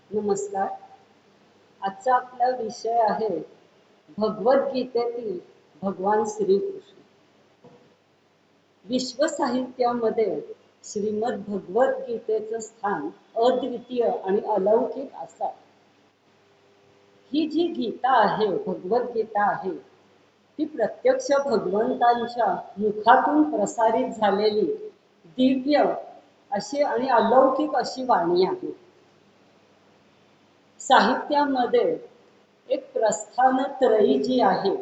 नमस्कार. आजचा आपला विषय आहे भगवद्गीतेतील भगवान श्रीकृष्ण. विश्व साहित्यामध्ये श्रीमद भगवद्गीतेचं स्थान अद्वितीय आणि अलौकिक असं. ही जी गीता आहे, भगवद्गीता आहे, ती प्रत्यक्ष भगवंतांच्या मुखातून प्रसारित झालेली दिव्य अशी आणि अलौकिक अशी वाणी आहे. साहित्यामध्ये एक प्रस्थानत्रयी जी आहे,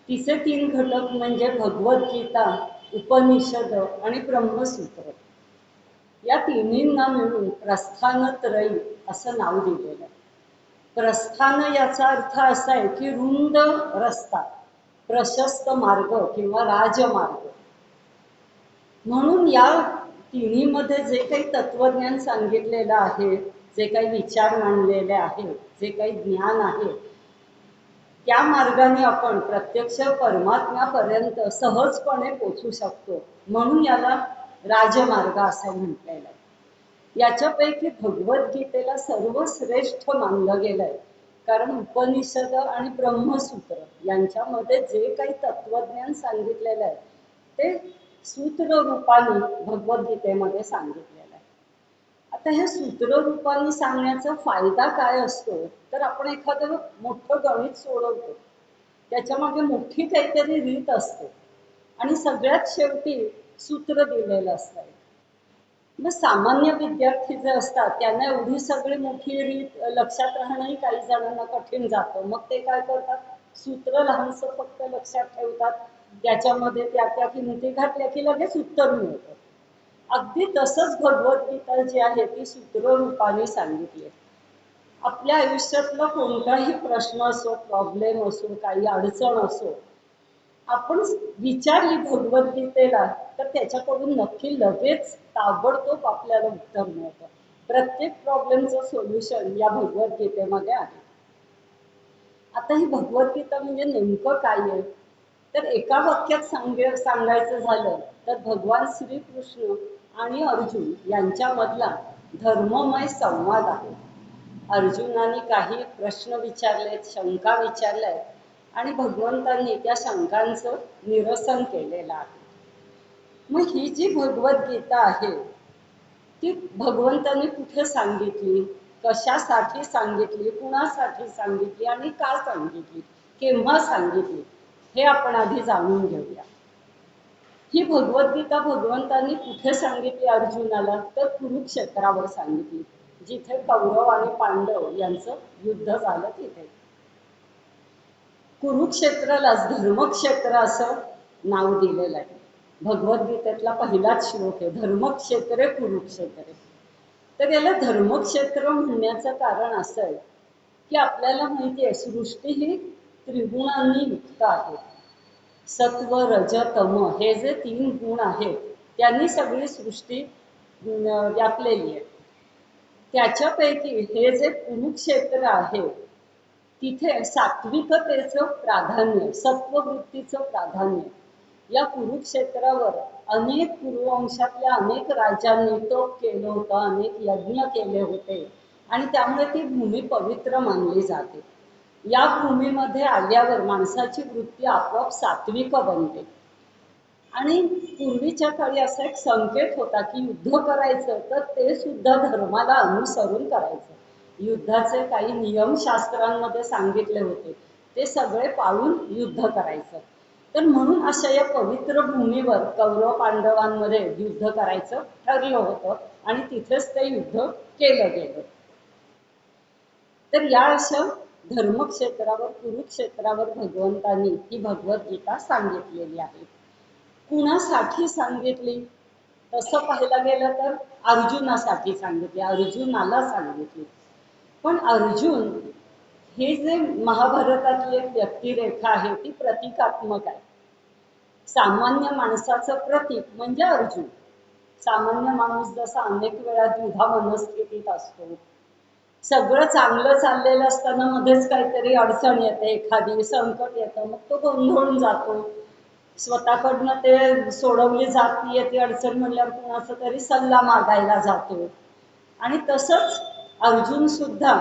तिचे 3 घटक म्हणजे भगवद्गीता, उपनिषद आणि ब्रह्मसूत्र. या तिन्हींना मिळून प्रस्थानत्रयी असं नाव दिलेलं आहे. प्रस्थान याचा अर्थ असा आहे की रुंद रस्ता, प्रशस्त मार्ग किंवा राजमार्ग. म्हणून या तिन्हीमध्ये जे काही तत्वज्ञान सांगितलेलं आहे, जे काही विचार मांडलेले आहेत, जे काही ज्ञान आहे, त्या मार्गाने आपण प्रत्यक्ष परमात्म्यापर्यंत सहजपणे पोचू शकतो. म्हणून याला राजमार्ग असं म्हटलेलं आहे. याच्यापैकी भगवद्गीतेला सर्वश्रेष्ठ मानलं गेलंय, कारण उपनिषद आणि ब्रह्मसूत्र यांच्यामध्ये जे काही तत्वज्ञान सांगितलेलं आहे ते सूत्र रूपाने भगवद्गीतेमध्ये सांगितलेलं आहे. आता हे सूत्र रूपाने सांगण्याचा फायदा काय असतो, तर आपण एखादं मोठं गणित सोडवतो, त्याच्यामागे मोठी काहीतरी रीत असते आणि सगळ्यात शेवटी सूत्र दिलेलं असतं. मग सामान्य विद्यार्थी जे असतात त्यांना एवढी सगळी मोठी रीत लक्षात राहणंही काही जणांना कठीण जातं. मग ते काय करतात, सूत्र लहानसं फक्त लक्षात ठेवतात, त्याच्यामध्ये त्या किमती घातल्या की लगेच उत्तर मिळतं. अगदी तसंच भगवद्गीता जी आहे ती सूत्र रूपाने सांगितली. आपल्या आयुष्यातला कोणताही प्रश्न असो, प्रॉब्लेम असो, काही अडचण असो, आपण विचारली भगवद्गीतेला तर त्याच्याकडून नक्की लगेच ताबडतोब आपल्याला उत्तर मिळतं. प्रत्येक प्रॉब्लेमचं सोल्युशन या भगवद्गीतेमध्ये आहे. आता ही भगवद्गीता म्हणजे नेमकं काय आहे, तर एका वाक्यात सांगायचं झालं तर भगवान श्रीकृष्ण आणि अर्जुन यांच्यामधला धर्ममय संवाद आहे. अर्जुनाने काही प्रश्न विचारलेत, शंका विचारल्यात आणि भगवंतांनी त्या शंकांचं निरसन केलेलं आहे. मग ही जी भगवद्गीता आहे ती भगवंतांनी कुठे सांगितली, कशासाठी सांगितली, कुणासाठी सांगितली आणि का सांगितली, केव्हा सांगितली, हे आपण आधी जाणून घेऊया. ही भगवद्गीता भगवंतांनी कुठे सांगितली अर्जुनाला, तर कुरुक्षेत्रावर सांगितली, जिथे कौरव आणि पांडव यांचं युद्ध झालं तिथे. कुरुक्षेत्रालाच धर्मक्षेत्र असं नाव दिलेलं आहे. भगवद्गीतेतला पहिलाच श्लोक आहे, धर्मक्षेत्रे कुरुक्षेत्रे. तर याला धर्मक्षेत्र म्हणण्याचं कारण असं आहे की आपल्याला माहिती आहे सृष्टी ही त्रिगुणांनी युक्त आहे. सत्व, रज, तम हे जे 3 गुण आहेत त्यांनी सगळी सृष्टी व्यापलेली आहे. त्याच्यापैकी हे जे कुरुक्षेत्र आहे तिथे सात्विकतेचं प्राधान्य, सत्ववृत्तीचं प्राधान्य. या कुरुक्षेत्रावर अनेक कुरुवंशातल्या अनेक राजांनी तप केलं होतं, अनेक यज्ञ केले होते आणि त्यामुळे ती भूमी पवित्र मानली जाते. या भूमीमध्ये आल्यावर माणसाची वृत्ती आपोआप सात्विक बनते. आणि पूर्वीच्या काळी असा एक संकेत होता की युद्ध करायचं तर ते सुद्धा धर्माला अनुसरून करायचं. युद्धाचे काही नियम शास्त्रांमध्ये सांगितले होते, ते सगळे पाळून युद्ध करायचं. तर म्हणून अशा या पवित्र भूमीवर कौरव पांडवांमध्ये युद्ध करायचं ठरलं होतं आणि तिथेच ते युद्ध केलं गेलं. तर या अशा धर्मक्षेत्रावर, कुरुक्षेत्रावर भगवंतांनी ही भगवद्गीता सांगितलेली आहे. कुणासाठी सांगितली तसं पाहायला गेलं तर अर्जुनासाठी सांगितली, अर्जुनाला सांगितली. पण अर्जुन हे जे महाभारतातली एक व्यक्तिरेखा आहे ती प्रतिकात्मक आहे. सामान्य माणसाचं प्रतीक म्हणजे अर्जुन. सामान्य माणूस जसा अनेक वेळा द्विधा मनस्थितीत असतो, सगळं चांगलं चाललेलं असताना मध्येच काहीतरी अडचण येते, एखादी संकट येतं, मग तो गोंधळून जातो. स्वतःकडनं ते सोडवली जात नाहीये ती अडचण म्हणल्यावर कुणाचा तरी सल्ला मागायला जातो. आणि तसंच अर्जुन सुद्धा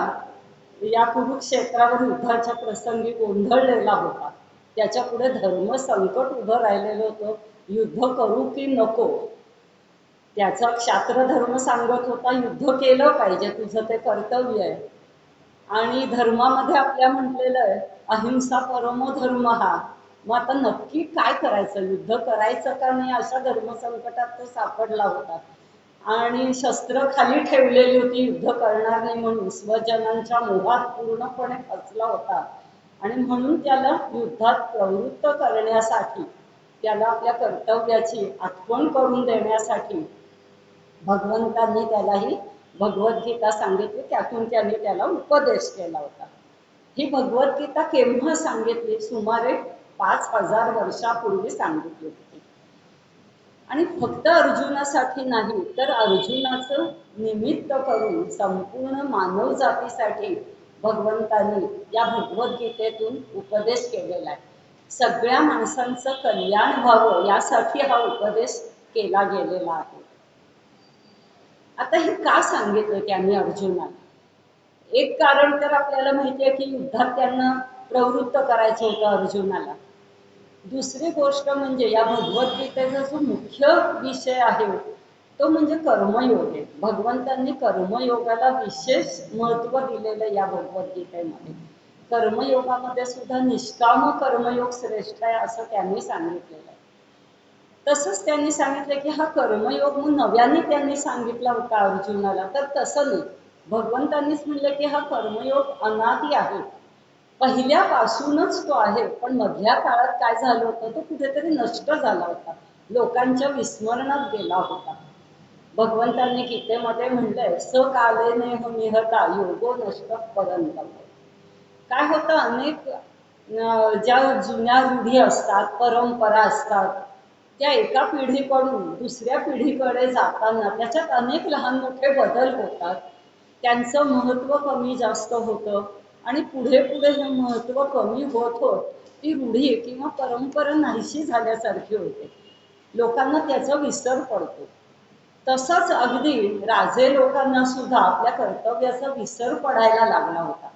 या कुरुक्षेत्रावर युद्धाच्या प्रसंगी गोंधळलेला होता. त्याच्या पुढे धर्म संकट उभं राहिलेलं होतं. युद्ध करू की नको. त्याचा क्षात्र धर्म सांगत होता युद्ध केलं पाहिजे, तुझं ते कर्तव्य आहे. आणि धर्मामध्ये आपल्या म्हटलेलं आहे अहिंसा परमो धर्म हा. मग आता नक्की काय करायचं, युद्ध करायचं का नाही, अशा धर्मसंकटात तो सापडला होता. आणि शस्त्र खाली ठेवलेली होती, युद्ध करणार नाही म्हणून. स्वजनांच्या मोहात पूर्णपणे फसला होता. आणि म्हणून त्याला युद्धात प्रवृत्त करण्यासाठी, त्याला आपल्या कर्तव्याची आठवण करून देण्यासाठी भगवंतांनी त्यालाही भगवद्गीता सांगितली. त्यातून त्यांनी त्याला उपदेश केला होता. ही भगवद्गीता केव्हा सांगितली? सुमारे 5000 वर्षापूर्वी सांगितली होती. आणि फक्त अर्जुनासाठी नाही, तर अर्जुनाचं निमित्त करून संपूर्ण मानव जातीसाठी भगवंतांनी या भगवद्गीतेतून उपदेश केलेला आहे. सगळ्या माणसांचं कल्याण व्हावं यासाठी हा उपदेश केला गेलेला आहे. आता हे का सांगितलं त्यांनी अर्जुनाला? एक कारण तर आपल्याला माहिती आहे की युद्धात त्यांना प्रवृत्त करायचं होतं अर्जुनाला. दुसरी गोष्ट म्हणजे या भगवद्गीतेचा जो मुख्य विषय आहे तो म्हणजे कर्मयोग आहे. भगवंतांनी कर्मयोगाला विशेष महत्व दिलेलं या भगवद्गीतेमध्ये. कर्मयोगामध्ये सुद्धा निष्काम कर्मयोग श्रेष्ठ आहे असं त्यांनी सांगितलेलं आहे. तसंच त्यांनी सांगितलं की हा कर्मयोग मग नव्याने त्यांनी सांगितला होता अर्जुनाला, तर तसं नाही. भगवंतांनीच म्हणलं की हा कर्मयोग अनादी आहे, पहिल्यापासूनच तो आहे. पण मधल्या काळात काय झालं होतं, तो कुठेतरी नष्ट झाला होता, लोकांच्या विस्मरणात गेला होता. भगवंतांनी गीतेमध्ये म्हणलंय सकालेने निहता योगो नष्ट पर्यंत. काय होतं, अनेक ज्या जुन्या रूढी असतात, परंपरा असतात, त्या एका पिढीकडून दुसऱ्या पिढीकडे जाताना त्याच्यात अनेक लहान मोठे बदल होतात. त्यांचं महत्त्व कमी जास्त होतं आणि पुढे पुढे हे महत्त्व कमी होत होत ती रूढी किंवा परंपरा नाहीशी झाल्यासारखी होते. लोकांना त्याचा विसर पडतो. तसंच अगदी राजे लोकांना सुद्धा आपल्या कर्तव्याचा विसर पडायला लागला होता.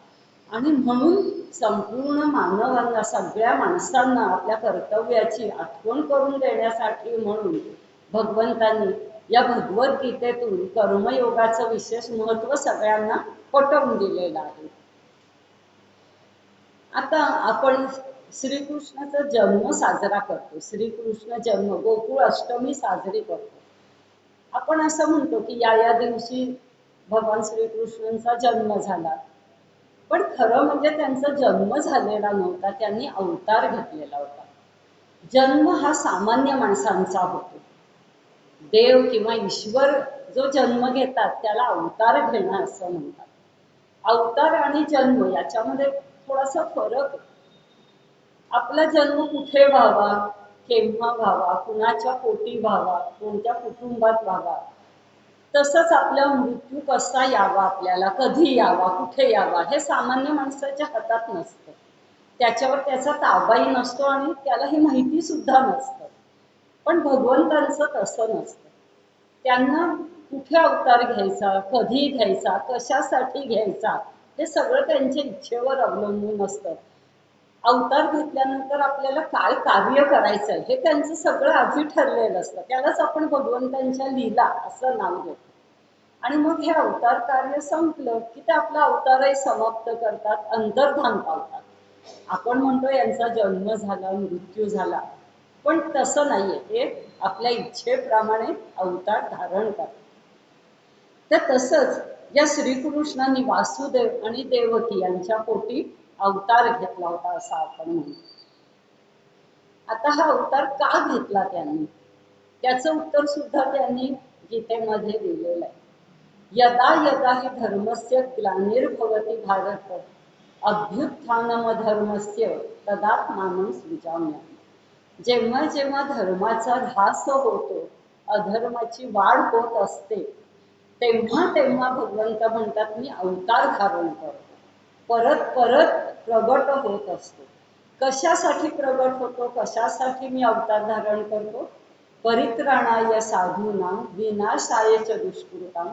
आणि म्हणून संपूर्ण मानवांना, सगळ्या माणसांना आपल्या कर्तव्याची आठवण करून देण्यासाठी म्हणून भगवंतांनी या भगवद्गीतेतून कर्मयोगाचं विशेष महत्त्व सगळ्यांना पटवून दिलेलं आहे. आता आपण श्रीकृष्णाचा जन्म साजरा करतो. श्रीकृष्ण जन्म गोकुळ अष्टमी साजरी करतो. आपण असं म्हणतो की या दिवशी भगवान श्रीकृष्णांचा जन्म झाला. पण खरं म्हणजे त्यांचा जन्म झालेला नव्हता, त्यांनी अवतार घेतलेला होता. जन्म हा सामान्य माणसांचा होतो. देव किंवा ईश्वर जो जन्म घेतात त्याला अवतार घेणं असं म्हणतात. अवतार आणि जन्म याच्यामध्ये थोडासा फरक आहे. आपला जन्म कुठे व्हावा, केव्हा व्हावा, कुणाच्या पोटी व्हावा, कोणत्या कुटुंबात व्हावा, तसंच आपला मृत्यू कसा यावा, आपल्याला कधी यावा, कुठे यावा, हे सामान्य माणसाच्या हातात नसतं. त्याच्यावर त्याचा ताबाही नसतो आणि त्याला ही माहिती सुद्धा नसतं. पण भगवंतांचं तसं नसतं. त्यांना कुठे अवतार घ्यायचा, कधी घ्यायचा, कशासाठी घ्यायचा, हे सगळं त्यांच्या इच्छेवर अवलंबून असतं. अवतार घेतल्यानंतर आपल्याला काय कार्य करायचं हे त्यांचं सगळं आधी ठरलेलं असतं. त्यालाच आपण भगवंतांच्या लीला असं नाव देतो. आणि मग हे अवतार कार्य संपलं की ते आपला अवतारही समाप्त करतात, अंतर्धान पावतात. आपण म्हणतो यांचा जन्म झाला, मृत्यू झाला, पण तसं नाहीये. हे आपल्या इच्छेप्रमाणे अवतार धारण करतात. तर तसंच या श्रीकृष्णांनी वासुदेव आणि देवकी यांच्या पोटी अवतार घेतला होता असं आपण म्हणतो. आता हा अवतार का घेतला त्यांनी, त्याचं उत्तर सुद्धा त्यांनी गीतेमध्ये दिलेलं आहे. यदा यदा हि धर्मस्य ग्लानिर्भवति भारत अभ्युत्थानमधर्मस्य तदात्मानं सृजाम्यहम्. जेव्हा जेव्हा धर्माचा ऱ्हास होतो, अधर्माची वाढ होत असते, तेव्हा तेव्हा भगवंत म्हणतात मी अवतार धारण करतो, परत परत प्रगट होत असतो. कशासाठी प्रगट होतो, कशासाठी मी अवतार धारण करतो? परित्राणाय साधूनां विनाशाय च दुष्कृतां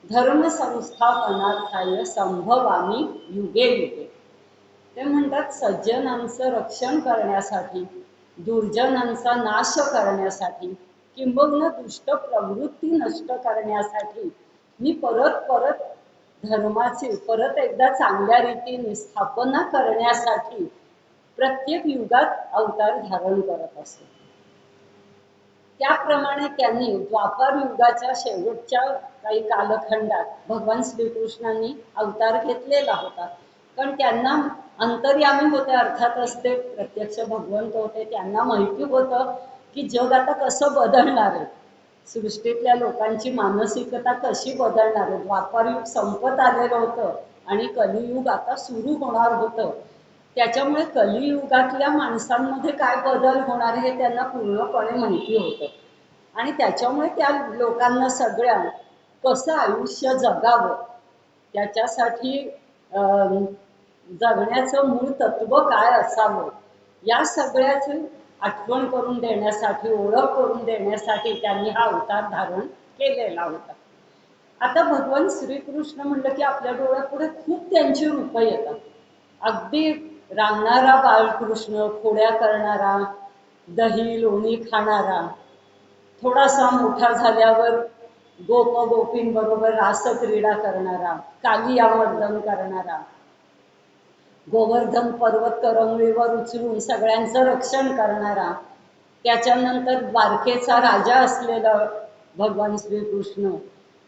धर्म संस्थापनार्थाय संभवामी युगे युगे. ते म्हणतात सज्जनांचं रक्षण करण्यासाठी, दुर्जनांचा नाश करण्यासाठी, किंबहुना दुष्ट प्रवृत्ती नष्ट करण्यासाठी मी परत परत धर्माची परत एकदा चांगल्या रीतीने स्थापना करण्यासाठी प्रत्येक युगात अवतार धारण करत असतो. त्याप्रमाणे त्यांनी द्वापार युगाच्या शेवटच्या काही कालखंडात भगवान श्रीकृष्णांनी अवतार घेतलेला होता. कारण त्यांना अंतर्यामी होते, अर्थातच ते प्रत्यक्ष भगवंत होते. त्यांना माहिती होतं की जग आता कसं बदलणार आहे, सृष्टीतल्या लोकांची मानसिकता कशी बदलणार आहे. द्वापार युग संपत आलेलं होतं आणि कलियुग आता सुरू होणार होतं. त्याच्यामुळे कलियुगातल्या माणसांमध्ये काय बदल होणार हे त्यांना पूर्णपणे माहिती होतं आणि त्याच्यामुळे त्या लोकांना सगळ्या कसं आयुष्य जगावं, त्याच्यासाठी जगण्याचं मूळ तत्व काय असावं या सगळ्याची आठवण करून देण्यासाठी, ओळख करून देण्यासाठी त्यांनी हा अवतार धारण केलेला होता. आता भगवान श्रीकृष्ण म्हणलं की आपल्या डोळ्यापुढे खूप त्यांची रूपं येतात. अगदी रांगणारा बाळकृष्ण, खोड्या करणारा, दही लोणी खाणारा, थोडासा मोठा झाल्यावर गोप गोपींबरोबर रासक्रीडा करणारा, कालियामर्दन करणारा, गोवर्धन पर्वत करंगळीवर उचलून सगळ्यांचं रक्षण करणारा, त्याच्यानंतर द्वारकेचा राजा असलेला भगवान श्रीकृष्ण,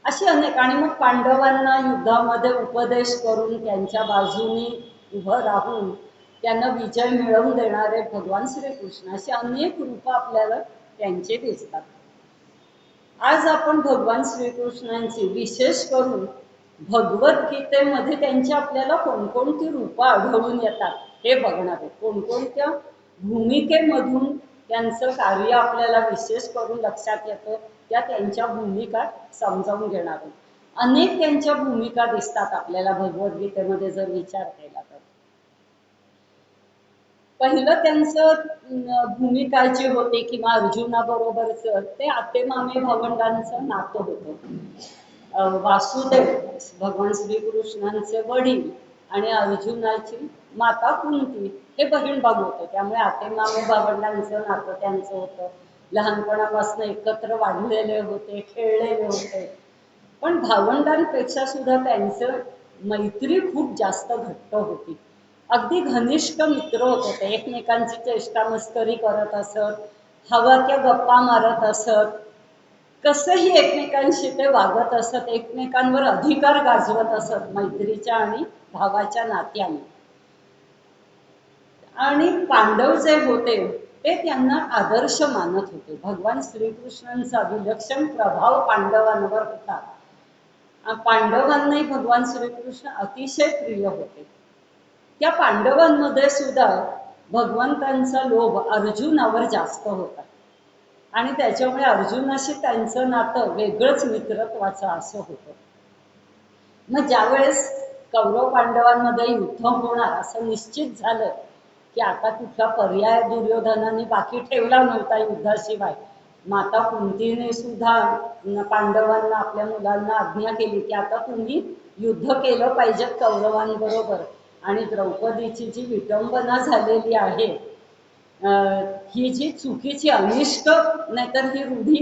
अशी अनेक. आणि मग पांडवांना युद्धामध्ये उपदेश करून त्यांच्या बाजूनी उभं राहून त्यांना विजय मिळवून देणारे भगवान श्रीकृष्ण, अशी अनेक रूपं आपल्याला त्यांचे दिसतात. आज आपण भगवान श्रीकृष्णांची विशेष करून भगवद्गीतेमध्ये त्यांची आपल्याला कोणकोणती रूपं आढळून येतात हे बघणार आहे. कोणकोणत्या भूमिकेमधून त्यांचं कार्य आपल्याला विशेष करून लक्षात येतं, त्या त्यांच्या भूमिका समजावून घेणार आहे. अनेक त्यांच्या भूमिका दिसतात आपल्याला भगवद्गीतेमध्ये जर विचार केला तर. पहिलं त्यांचं भूमिका जी होती किंवा अर्जुनाबरोबरचं ते आते मामे भावंडांचं नातं होतं. वासुदेव भगवान श्रीकृष्णांचे वडील आणि अर्जुनाची माता कुंती हे बहीण भाऊ होते. त्यामुळे आते मामे भावंडांचं नातं त्यांचं होतं. लहानपणापासून एकत्र वाढलेले होते, खेळलेले होते. पण भावंडांपेक्षा सुद्धा त्यांचं मैत्री खूप जास्त घट्ट होती. अगदी घनिष्ठ मित्र होते ते. एकमेकांची चेष्टा मस्करी करत असत, हवा त्या गप्पा मारत असत, कसंही एकमेकांशी ते वागत असत, एकमेकांवर अधिकार गाजवत असत मैत्रीच्या आणि भावाच्या नात्याने. आणि पांडव जे होते ते त्यांना आदर्श मानत होते. भगवान श्रीकृष्णांचा विलक्षण प्रभाव पांडवांवर होता. पांडवांनाही भगवान श्रीकृष्ण अतिशय प्रिय होते. त्या पांडवांमध्ये सुद्धा भगवंतांचा लोभ अर्जुनावर जास्त होता आणि त्याच्यामुळे अर्जुनाशी त्यांचं नातं वेगळंच मित्रत्वाचं असं होतं. मग ज्यावेळेस कौरव पांडवांमध्ये युद्ध होणार असं निश्चित झालं की आता कुठला पर्याय दुर्योधनाने बाकी ठेवला नव्हता युद्धाशिवाय, माता कुंतीने सुद्धा पांडवांना, आपल्या मुलांना आज्ञा केली की आता तुम्ही युद्ध केलं पाहिजे कौरवांबरोबर. आणि द्रौपदीची जी विटंबना झालेली आहे, ही जी चुकीची अनिष्ट, नाहीतर ही रूढी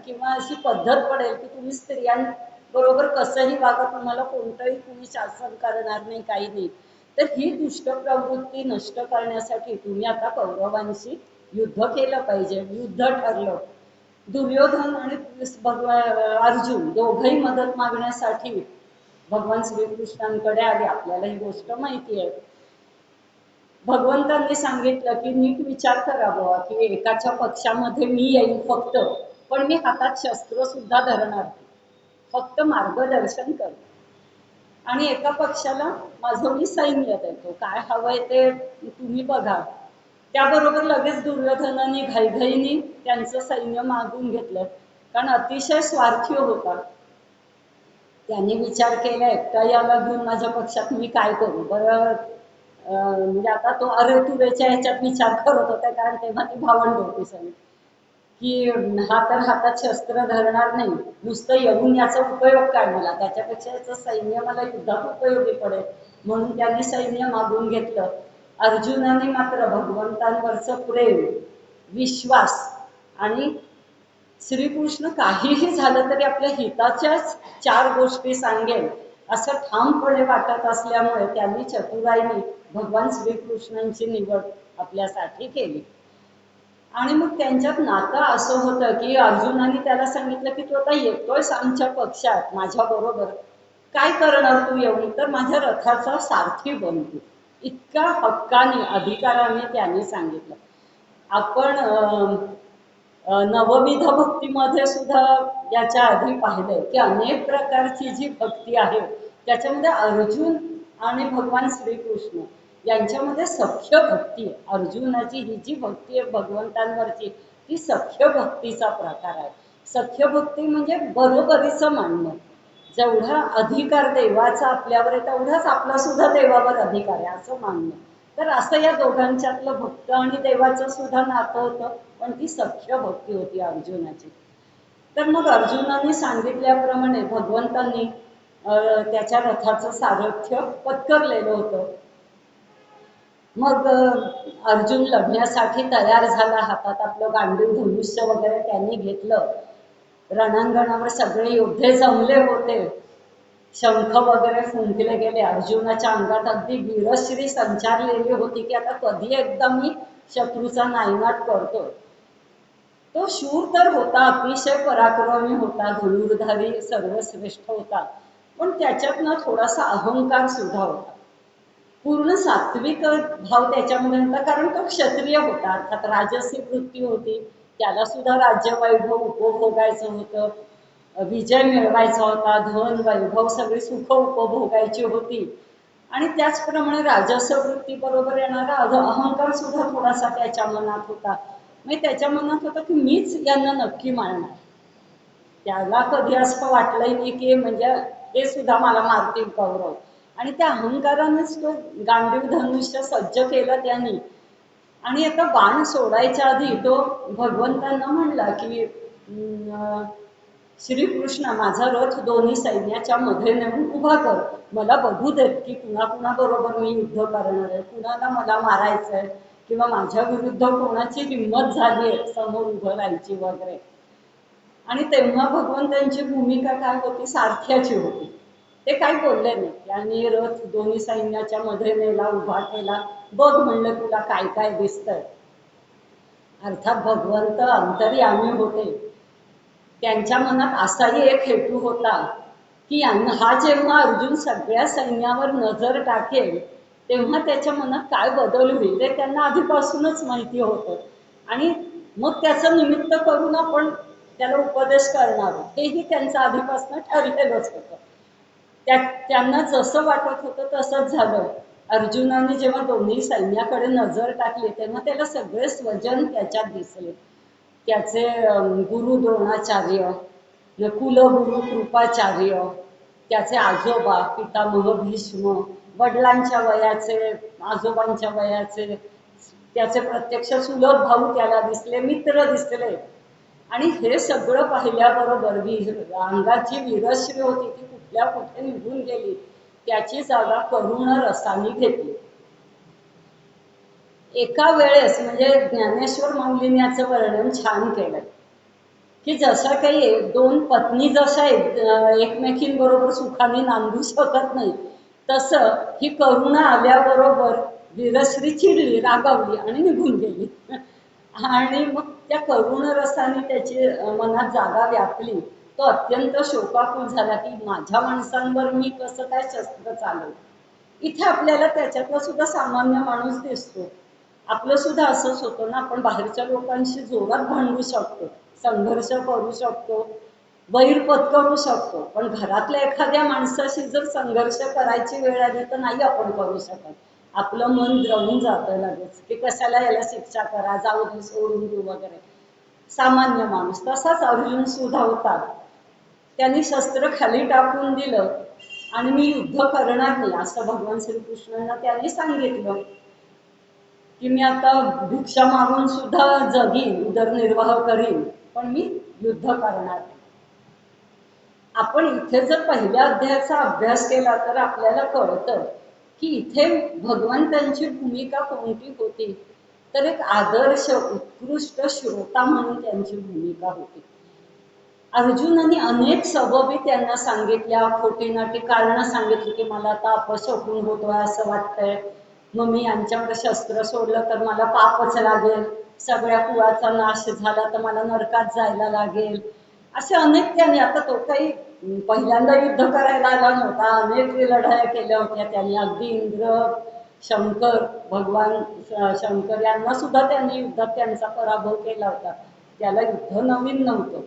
किंवा अशी पद्धत पडेल की तुम्ही स्त्रियांबरोबर कसंही वागा, तुम्हाला कोणतंही तुम्ही शासन करणार नाही, काही नाही, तर ही दुष्ट प्रवृत्ती नष्ट करण्यासाठी तुम्ही आता कौरवांशी युद्ध केलं पाहिजे. युद्ध ठरलं. दुर्योधन आणि अर्जुन दोघंही मदत मागण्यासाठी भगवान श्रीकृष्णांकडे आले. आपल्याला ही गोष्ट माहिती आहे. भगवंतांनी सांगितलं की नीट विचार करावा की एकाच्या पक्षामध्ये मी येईन फक्त, पण मी हातात शस्त्र सुद्धा धरणार, फक्त मार्गदर्शन कर. आणि एका पक्षाला माझं मी सैन्य देतो, काय हवंय ते तुम्ही बघा. त्याबरोबर लगेच दुर्योधनाने घाईघाईने त्यांचं सैन्य मागून घेतलं, कारण अतिशय स्वार्थी होता. त्यांनी विचार केला एकटा याला घेऊन माझ्या पक्षात मी काय करू बरं. म्हणजे आता तो अरे तुरेच्या ह्याच्यात विचार करत होता, कारण तेव्हा ती भावंड होती सगळी. की हा तर हातात शस्त्र धरणार नाही, नुसतं येऊन याचा उपयोग काय मला, त्याच्यापेक्षा याचं सैन्य मला युद्धात उपयोगी पडेल, म्हणून त्यांनी सैन्य मागून घेतलं. अर्जुनाने मात्र भगवंतांवरचं प्रेम, विश्वास आणि श्रीकृष्ण काहीही झालं तरी आपल्या हिताच्याच 4 गोष्टी सांगेल असं ठामपणे वाटत असल्यामुळे त्यांनी चतुराईने भगवान श्रीकृष्णांची निवड आपल्यासाठी केली. आणि मग त्यांच्यात नातं असं होतं की अर्जुनाने त्याला सांगितलं की तू आता येतोयस आमच्या पक्षात माझ्या बरोबर, काय करणार तू येऊन, तर माझ्या रथाचा सारथी बन तू. इतका हक्काने अधिकाराने त्यांनी सांगितलं. आपण नवविध भक्तीमध्ये सुद्धा याच्या आधी पाहिलंय की अनेक प्रकारची जी भक्ती आहे त्याच्यामध्ये अर्जुन आणि भगवान श्रीकृष्ण यांच्यामध्ये सख्य भक्ती आहे. अर्जुनाची ही जी भक्ती आहे भगवंतांवरची ती सख्य भक्तीचा प्रकार आहे. सख्य भक्ती म्हणजे बरोबरीचं मानणं, जेवढा अधिकार देवाचा आपल्यावर आहे तेवढाच आपला सुद्धा देवावर अधिकार आहे असं मानणं. तर असं या दोघांच्यातलं भक्त आणि देवाचं सुद्धा नातं होतं, पण ती सख्य भक्ती होती अर्जुनाची. तर मग अर्जुनाने सांगितल्याप्रमाणे भगवंतांनी त्याच्या रथाचं सारथ्य पत्करलेलं होतं. मग अर्जुन लढण्यासाठी तयार झाला, हातात आपलं गांडीव धनुष्य वगैरे त्यांनी घेतलं. रणांगणावर सगळे योद्धे जमले होते, शंख वगैरे फुंकले गेले. अर्जुनाच्या अंगात अगदी वीरश्री संचारलेली होती की आता कधी एकदा मी शत्रूचा नायनाट करतो. तो शूर तर होता, अतिशय पराक्रमी होता, धनुर्धारी सर्वश्रेष्ठ होता, पण त्याच्यात ना थोडासा अहंकार सुद्धा होता. पूर्ण सात्विक भाव त्याच्यामध्ये होता, कारण तो क्षत्रिय होता, अर्थात राजसी वृत्ती होती, त्याला सुद्धा राज्य वैभव उपभोगायचं होतं, विजय मिळवायचा होता, धन वैभव सगळी सुख उपभोगायची होती. आणि त्याचप्रमाणे राजस वृत्ती बरोबर येणारा अहंकार सुद्धा थोडासा त्याच्या मनात होता. म्हणजे त्याच्या मनात होतं की मीच यांना नक्की मारणार. त्याला कधी असं वाटलंय नाही की म्हणजे हे सुद्धा मला मारतील कौरव. आणि त्या अहंकारानेच तो गांडीव धनुष्य सज्ज केलं त्यांनी. आणि आता बाण सोडायच्या आधी तो भगवंतांना म्हणला की श्रीकृष्ण माझा रथ दोन्ही सैन्याच्या मध्ये नेऊन उभा कर, मला बघू देत की कुणा कुणाबरोबर मी युद्ध करणार आहे, कुणाला मला मारायचंय किंवा माझ्या विरुद्ध कोणाची हिंमत झाली आहे समोर उभं राहायची वगैरे. आणि तेव्हा भगवंतांची भूमिका काय होती, सारथ्याची होती. ते काय बोलले नाही, त्यांनी रथ दोन्ही सैन्याच्या मध्ये नेला, उभा केला, बघ म्हणलं तुला काय काय दिसतंय. अर्थात भगवंत अंतर्यामी होते, त्यांच्या मनात असाही एक हेतू होता की हा जेव्हा अर्जुन सगळ्या सैन्यावर नजर टाकेल तेव्हा त्याच्या मनात काय बदल होईल ते त्यांना आधीपासूनच माहिती होतं. आणि मग त्याचं निमित्त करून आपण त्याला उपदेश करणार हेही त्यांचं आधीपासून ठरलेलंच होतं. त्यांना जसं वाटत होतं तसंच झालं. अर्जुनाने जेव्हा दोन्ही सैन्याकडे नजर टाकली तेव्हा त्याला सगळे स्वजन त्याच्यात दिसले. त्याचे गुरु द्रोणाचार्य, कुलगुरु कृपाचार्य, त्याचे आजोबा पितामह भीष्म, वडिलांच्या वयाचे, आजोबांच्या वयाचे, त्याचे प्रत्यक्ष चुलत भाऊ त्याला दिसले, मित्र दिसले. आणि हे सगळं पाहिल्याबरोबर अंगात जी वीरश्री होती ती कुठल्या कुठे निघून गेली, त्याची जागा करुण रसाने घेतली. एका वेळेस म्हणजे ज्ञानेश्वर माऊलीने याचं वर्णन छान केलं की जसं काही दोन पत्नी जशा एकमेकींबरोबर सुखाने नांदू शकत नाही, तसं ही करुणा आल्याबरोबर वीरश्री चिडली, रागावली आणि निघून गेली. आणि मग त्या करुण रसाने त्याची मनात जागा व्यापली. तो अत्यंत शोकाकुल झाला की माझ्या माणसांवर मी कसं काय शस्त्र चालवलं. इथे आपल्याला त्याच्यातला सुद्धा सामान्य माणूस दिसतो. आपलं सुद्धा असंच होतं ना, आपण बाहेरच्या लोकांशी जोरात भांडू शकतो, संघर्ष करू शकतो, वैर पत्करू शकतो, पण घरातल्या एखाद्या माणसाशी जर संघर्ष करायची वेळ आली तर नाही आपण करू शकत. आपलं मन द्रवून जातं लगेच की कशाला याला शिक्षा करा, जाऊ दे, सोडून देऊ वगैरे. सामान्य माणूस तसाच अर्जुन सुद्धा होता. त्यांनी शस्त्र खाली टाकून दिलं आणि मी युद्ध करणार नाही असं भगवान श्रीकृष्णांना त्यांनी सांगितलं. की मी आता भिक्षा मागून सुद्धा जगीन, उदरनिर्वाह करीन, पण मी युद्ध करणार. आपण इथे जर पहिल्या अध्यायाचा अभ्यास केला तर आपल्याला कळतं की इथे भगवंतांची भूमिका कोणती होती. तर एक आदर्श उत्कृष्ट श्रोता म्हणून त्यांची भूमिका होती. अर्जुनाने अनेक सबबी त्यांना सांगितल्या, खोटी नाटी कारणं सांगितली की मला आता अपशकुन होतोय असं वाटतंय, मग मी यांच्याकडे शस्त्र सोडलं तर मला पापच लागेल, सगळ्या कुळाचा नाश झाला तर मला नरकात जायला लागेल, असे अनेक त्यांनी. आता तो काही पहिल्यांदा युद्ध करायला आला नव्हता, अनेक लढाया केल्या होत्या त्यांनी. अगदी इंद्र, शंकर, भगवान शंकर यांना सुद्धा त्यांनी युद्धात त्यांचा पराभव केला होता. त्याला युद्ध नवीन नव्हतं.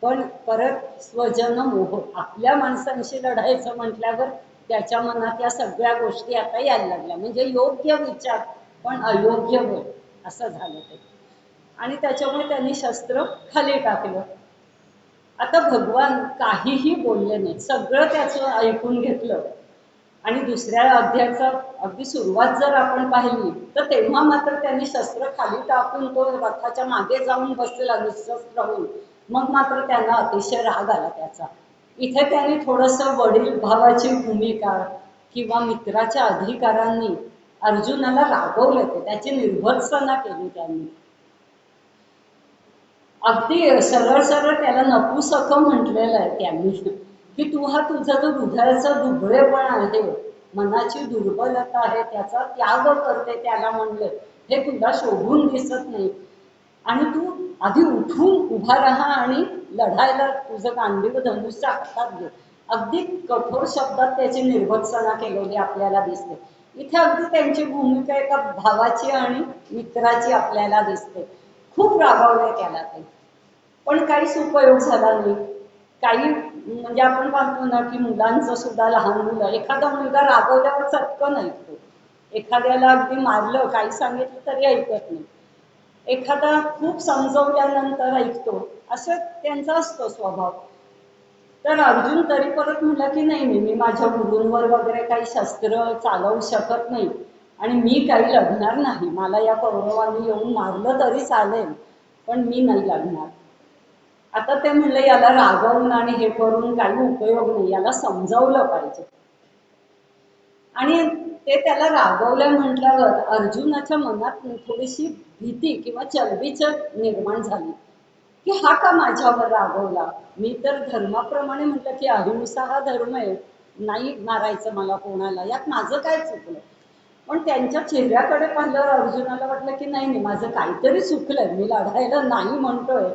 पण परत स्वजन मोह, आपल्या माणसांशी लढायचं म्हटल्यावर त्याच्या मनात या सगळ्या गोष्टी आता यायला लागल्या. म्हणजे योग्य विचार पण अयोग्य बोल असं झालं ते. आणि त्याच्यामुळे त्यांनी शस्त्र खाली टाकलं. आता भगवान काहीही बोलले नाही, सगळं त्याचं ऐकून घेतलं. आणि दुसऱ्या अध्यायाचा अगदी सुरुवात जर आपण पाहिली तर तेव्हा मात्र त्यांनी शस्त्र खाली टाकून तो रथाच्या मागे जाऊन बसलेला निशस्त्र होऊन. मग मात्र त्यांना अतिशय राग आला त्याचा. इथे त्यांनी थोडंसं वडील भावाची भूमिका किंवा मित्राच्या अधिकारांनी अर्जुनाला रागवलं, ते त्याची निर्भत्सना केली त्यांनी. अगदी सरळ सरळ त्याला नपुसक म्हटलेलं आहे त्यांनी की तू हा तुझा जो हृदयाचा दुबळेपण आहे, मनाची दुर्बलता आहे, त्याचा त्याग करते त्याला म्हणलं, हे तुला शोभून दिसत नाही. आणि तू आधी उठून उभा राहा आणि लढायला तुझं गांडीव धनुष्य हातात घे. अगदी कठोर शब्दात त्याची निर्भत्सना केलेली आपल्याला दिसते. इथे अगदी त्यांची भूमिका एका भावाची आणि मित्राची आपल्याला दिसते. खूप रागावले त्याला ते, पण काहीच उपयोग झाला नाही. काही म्हणजे आपण पाहतो ना की मुलांचं सुद्धा, लहान मुलं, एखादा मुलगा रागवल्यावर चटकन ऐकतो, एखाद्याला अगदी मारलं काही सांगितलं तरी ऐकत नाही, एखादा खूप समजवल्यानंतर ऐकतो, असं त्यांचा असतो स्वभाव. तर अर्जुन तरी परत म्हटला की नाही नाही, मी माझ्या गुरूंवर वगैरे काही शस्त्र चालवू शकत नाही आणि मी काही लढणार नाही. मला या कौरवांनी येऊन मारलं तरी चालेल, पण मी नाही लढणार. आता ते म्हणलं याला रागवून आणि हे करून काही उपयोग नाही, याला समजावलं पाहिजे. आणि ते त्याला रागवलं म्हटल्यावर अर्जुनाच्या मनात थोडीशी भीती किंवा चलबिचल निर्माण झाली की हा का माझ्यावर रागवला. मी तर धर्माप्रमाणे म्हटलं की अहिंसा हा धर्म आहे, नाही मारायचं मला कोणाला, यात माझं काय चुकलं. पण त्यांच्या चेहऱ्याकडे पाहिल्यावर अर्जुनाला वाटलं की नाही नाही, माझं काहीतरी चुकलंय, मी लढायला नाही म्हणतोय,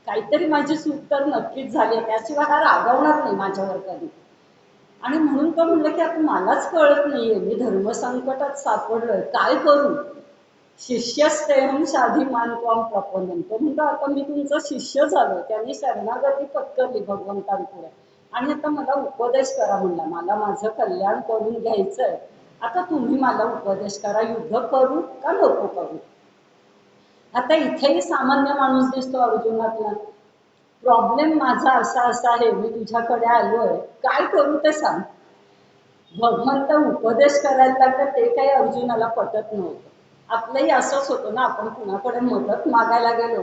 काहीतरी माझी चूक तर नक्कीच झाली, त्याशिवाय हा रागवणार नाही माझ्यावर कधी. आणि म्हणून तो म्हणलं की आता मलाच कळत नाहीये, मी धर्मसंकटात सापडलोय, काय करू. शिष्यस्तेहम साधी मान त्वाम प्रपन्नम, तो म्हणतो आता मी तुमचा शिष्य झालो. त्यांनी शरणागती पत्करली भगवंतांपुढे आणि आता मला उपदेश करा म्हणला, मला माझं कल्याण करून घ्यायचंय, आता तुम्ही मला उपदेश करा, युद्ध करू का नको करू. आता इथेही सामान्य माणूस दिसतो अर्जुनातला. प्रॉब्लेम माझा असा असा आहे, मी तुझ्याकडे आलोय, काय करू ते सांग. भगवंत उपदेश करायला लागलं ते काही अर्जुनाला पटत नव्हतं. आपलंही असंच होतं ना, आपण कुणाकडे मदत मागायला गेलो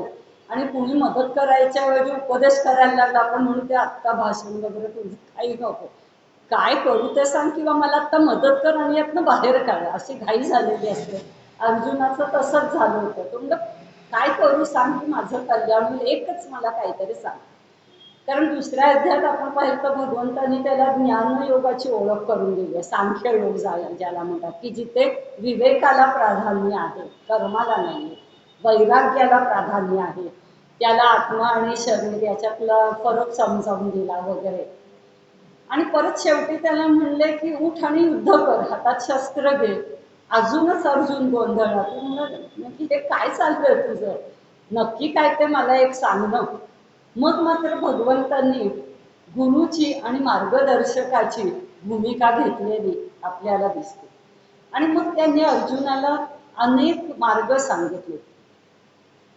आणि कुणी मदत करायच्या वेळी उपदेश करायला लागला, आपण म्हणून ते आत्ता भाषण वगैरे तुझं काही नको, काय करू ते सांग किंवा मला आत्ता मदत कर आणि यातनं बाहेर काढ, अशी घाई झालेली असते. अर्जुनाचं तसंच झालं होतं. तो म्हणलं काय करू सांग की माझं कल्याण होईल, एकच मला काहीतरी सांग. कारण दुसऱ्या अध्यायात आपण पाहिलं तर भगवंतांनी त्याला ज्ञानयोगाची ओळख करून दिली आहे, सांख्य योग ज्याला म्हणतात, की जिथे विवेकाला प्राधान्य आहे, कर्माला नाही, वैराग्याला प्राधान्य आहे, त्याला आत्मा आणि शरीर याच्यातला फरक समजावून दिला वगैरे. आणि परत शेवटी त्याला म्हणले की उठ आणि युद्ध कर, हातात शस्त्र घे. अजूनच अर्जुन गोंधळला. तू म्हणलं नक्की ते काय चाललंय तुझं, नक्की काय ते मला एक सांगणं. मग मात्र भगवंतांनी गुरुची आणि मार्गदर्शकाची भूमिका घेतलेली आपल्याला दिसते. आणि मग त्यांनी अर्जुनाला अनेक मार्ग सांगितले,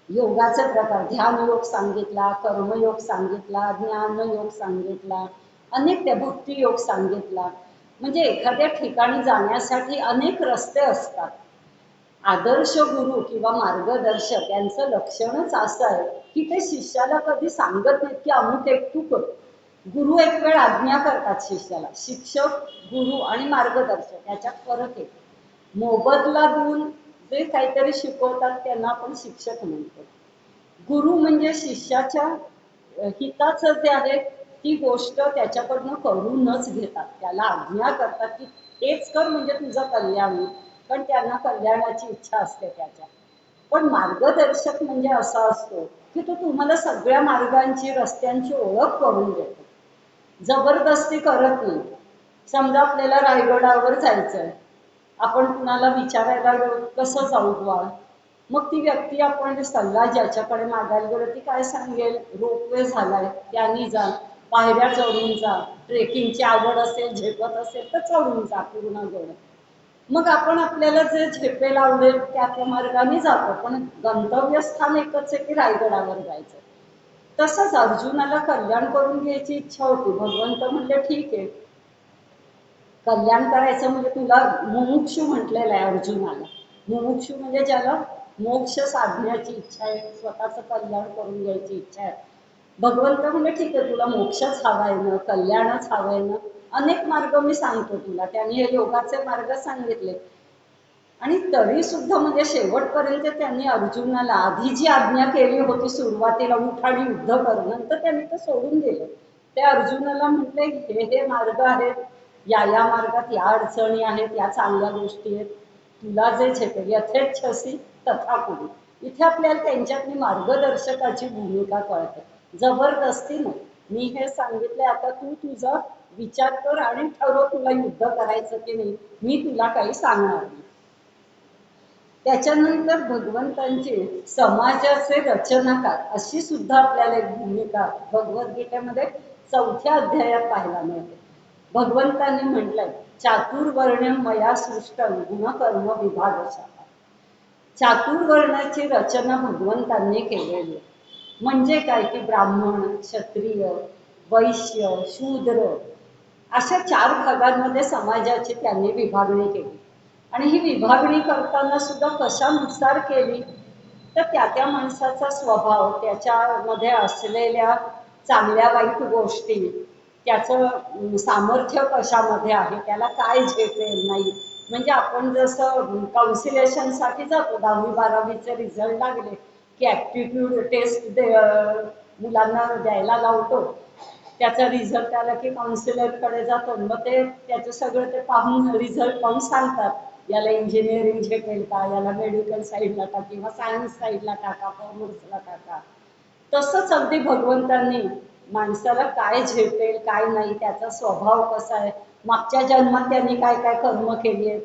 योगाचे प्रकार, ध्यान योग सांगितला, कर्मयोग सांगितला, ज्ञान योग सांगितला, अनेक त्या भक्ती योग सांगितला. म्हणजे एखाद्या ठिकाणी जाण्यासाठी अनेक रस्ते असतात, आदर्श गुरु किंवा मार्गदर्शक यांचं लक्षणच असं आहे की ते शिष्याला कधी सांगत नाहीत की अमुक एक तू कर. गुरु एक वेळ आज्ञा करतात शिष्याला. शिक्षक, गुरु आणि मार्गदर्शक याच्यात फरक आहे. मोबदला देऊन जे काहीतरी शिकवतात त्यांना आपण शिक्षक म्हणतो. गुरु म्हणजे शिष्याच्या हिताचं जे आहे ती गोष्ट त्याच्याकडनं करूनच घेतात. त्याला आज्ञा करतात की हेच कर म्हणजे तुझं कल्याण होईल, पण त्यांना कल्याणाची इच्छा असते त्याच्या. पण मार्गदर्शक म्हणजे असा असतो की तो तुम्हाला सगळ्या मार्गांची, रस्त्यांची ओळख करून देतो. जबरदस्ती करत नाही. समजा आपल्याला रायगडावर जायचंय, आपण कुणाला विचारायला कसं जाऊ बा, मग ती व्यक्ती आपण सल्ला ज्याच्याकडे मागायला गेलो ती काय सांगेल, रोपवे झालाय त्यांनी जा, पायऱ्या चढून जा, ट्रेकिंगची आवड असेल, झेपत असेल तर चढून जा पूर्ण गड. मग आपण आपल्याला जे झेपेल आवडेल त्या मार्गाने जातो, पण गंतव्यस्थान एकच आहे की रायगडावर जायचं. तसंच अर्जुनाला कल्याण करून घ्यायची इच्छा होती. भगवंत म्हणले ठीक आहे, कल्याण करायचं म्हणजे तुला मुमुक्षू म्हटलेलं आहे अर्जुनाला. मुमुक्षू म्हणजे ज्याला मोक्ष साधण्याची इच्छा आहे, स्वतःचं कल्याण करून घ्यायची इच्छा आहे. भगवंत म्हणजे ठीक आहे, तुला मोक्षच हवाय ना, कल्याणच हवंय ना, अनेक मार्ग मी सांगतो तुला. त्यांनी हे योगाचे मार्ग सांगितले. आणि तरी सुद्धा म्हणजे शेवटपर्यंत त्यांनी अर्जुनाला आधी जी आज्ञा केली होती सुरुवातीला उठ आणि युद्ध कर, नंतर त्यांनी ते सोडून दिलं. ते अर्जुनाला म्हटले हे हे मार्ग आहेत, या मार्गात या अडचणी आहेत, या चांगल्या गोष्टी आहेत, तुला जे झेपेल यथेच्छसी तथा करू. इथे आपल्याला त्यांच्यातली मार्गदर्शकाची भूमिका कळते. जबरदस्ती नाही. मी हे सांगितले, आता तू तुझा विचार कर आणि ठरव तुला युद्ध करायचं की नाही, मी तुला काही सांगणार नाही. त्याच्यानंतर भगवंतांची समाजाचे रचनाकार अशी सुद्धा आपल्याला एक भूमिका भगवद्गीतेमध्ये 4थ्या अध्यायात पाहायला मिळते. भगवंतांनी म्हटलंय चातुर्वर्ण्यम मया सृष्टं गुणकर्म विभागशः. चातुर्वर्णाची रचना भगवंतांनी केलेली. म्हणजे काय की ब्राह्मण, क्षत्रिय, वैश्य, शूद्र अशा 4 भागांमध्ये समाजाची त्यांनी विभागणी केली. आणि ही विभागणी करताना सुद्धा कशानुसार केली, तर त्या माणसाचा स्वभाव, त्याच्यामध्ये असलेल्या चांगल्या वाईट गोष्टी, त्याचं सामर्थ्य कशामध्ये आहे, त्याला काय झेपेल नाही. म्हणजे आपण जसं काउन्सिलेशनसाठी जातो, 10वी-12वीचे रिझल्ट लागले की ॲप्टिट्यूड टेस्ट मुलांना द्यायला लावतो. त्याचा रिझल्ट आला की काउन्सिलरकडे जातो, मग ते त्याचं सगळं ते पाहून रिझल्ट पाहून सांगतात याला इंजिनिअरिंग झेपेल का, याला मेडिकल साईडला टाका किंवा सायन्स साईडला टाका, कॉमर्सला टाका. तसंच अगदी भगवंतांनी माणसाला काय झेपेल काय नाही, त्याचा स्वभाव कसा आहे, मागच्या जन्मात त्यांनी काय काय कर्म केली आहेत,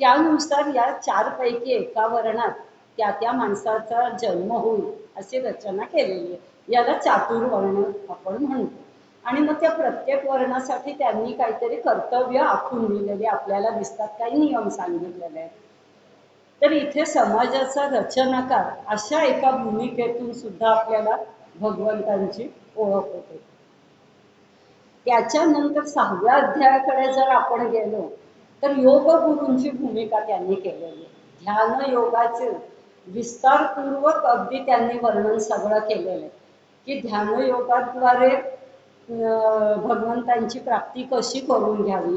त्यानुसार या 4 पैकी एका वर्णात त्या माणसाचा जन्म होईल अशी रचना केलेली आहे. याला चातुर्वर्ण आपण म्हणतो. आणि मग त्या प्रत्येक वर्णासाठी त्यांनी काहीतरी कर्तव्य आखून दिलेली आपल्याला दिसतात, काही नियम सांगितलेले आहेत. तर इथे समाजाचा रचनाकार अशा एका भूमिकेतून सुद्धा आपल्याला भगवंतांची ओळख होते. त्याच्यानंतर 6व्या अध्यायाकडे जर आपण गेलो तर योग गुरूंची भूमिका त्यांनी केलेली. ध्यान योगाचे विस्तारपूर्वक अगदी त्यांनी वर्णन सगळं केलेलं आहे की ध्यान योगाद्वारे भगवंतांची प्राप्ती कशी करून घ्यावी.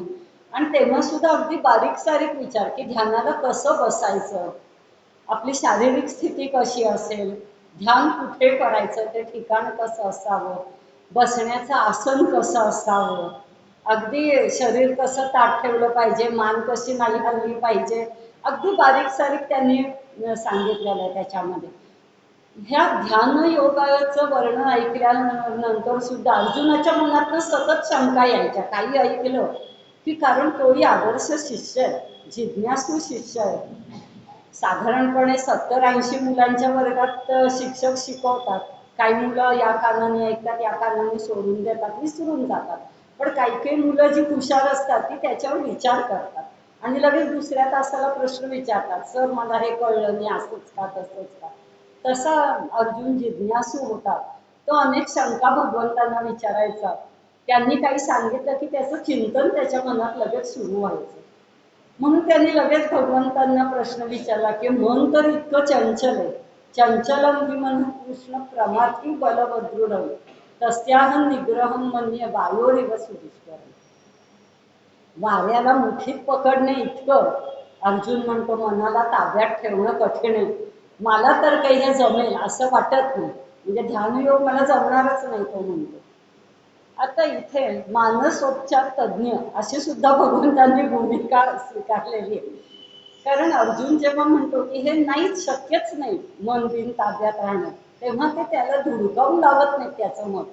आणि तेव्हा सुद्धा अगदी बारीक सारीक विचार की ध्यानाला कसं बसायचं, आपली शारीरिक स्थिती कशी असेल, ध्यान कुठे करायचं, ते ठिकाण कसं असावं, बसण्याचं आसन कसं असावं, अगदी शरीर कसं ताठ ठेवलं पाहिजे, मान कशी नाही हलली पाहिजे, अगदी बारीक सारीक त्यांनी सांगितलेलं आहे त्याच्यामध्ये. ह्या ध्यान योगाचं वर्णन ऐकल्यानंतर सुद्धा अर्जुनाच्या मनात सतत शंका यायच्या. काही ऐकलं की, कारण तोही आदर्श शिष्य आहे, जिज्ञासू शिष्य आहे. साधारणपणे 70-80 मुलांच्या वर्गात शिक्षक शिकवतात. काही मुलं या कारणाने ऐकतात, या कारणाने सोडून देतात, विसरून जातात. पण काही काही मुलं जी हुशार असतात ती त्याच्यावर विचार करतात आणि लगेच दुसऱ्या तासाला प्रश्न विचारतात, सर मला हे कळलं नाही, असंच का तसंच का. तसा अर्जुन जिज्ञासू होता. तो अनेक शंका भगवंतांना विचारायचा. त्यांनी काही सांगितलं की त्याचं चिंतन त्याच्या मनात लगेच सुरू व्हायचं. म्हणून त्यांनी लगेच भगवंतांना प्रश्न विचारला की मन तर इतकं चंचल आहे, चंचलम विमन कृष्ण प्रमाथी बलभद्रुढ तस्याहं निग्रहम मन्य वायोरिव सुदुष्कर. वाऱ्याला मुठीत पकडणे इतकं अर्जुन म्हणतो मनाला ताब्यात ठेवणं कठीण आहे, मला तर काही हे जमेल असं वाटत नाही, म्हणजे ध्यानयोग मला जमणारच नाही तो म्हणतो. आता इथे मानसोपचार तज्ज्ञ अशी सुद्धा भगवंतांनी भूमिका स्वीकारलेली आहे. कारण अर्जुन जेव्हा म्हणतो की हे नाहीच, शक्यच नाही मन बिन ताब्यात राहणं, तेव्हा ते त्याला धुडकावून लावत नाही त्याचं मत.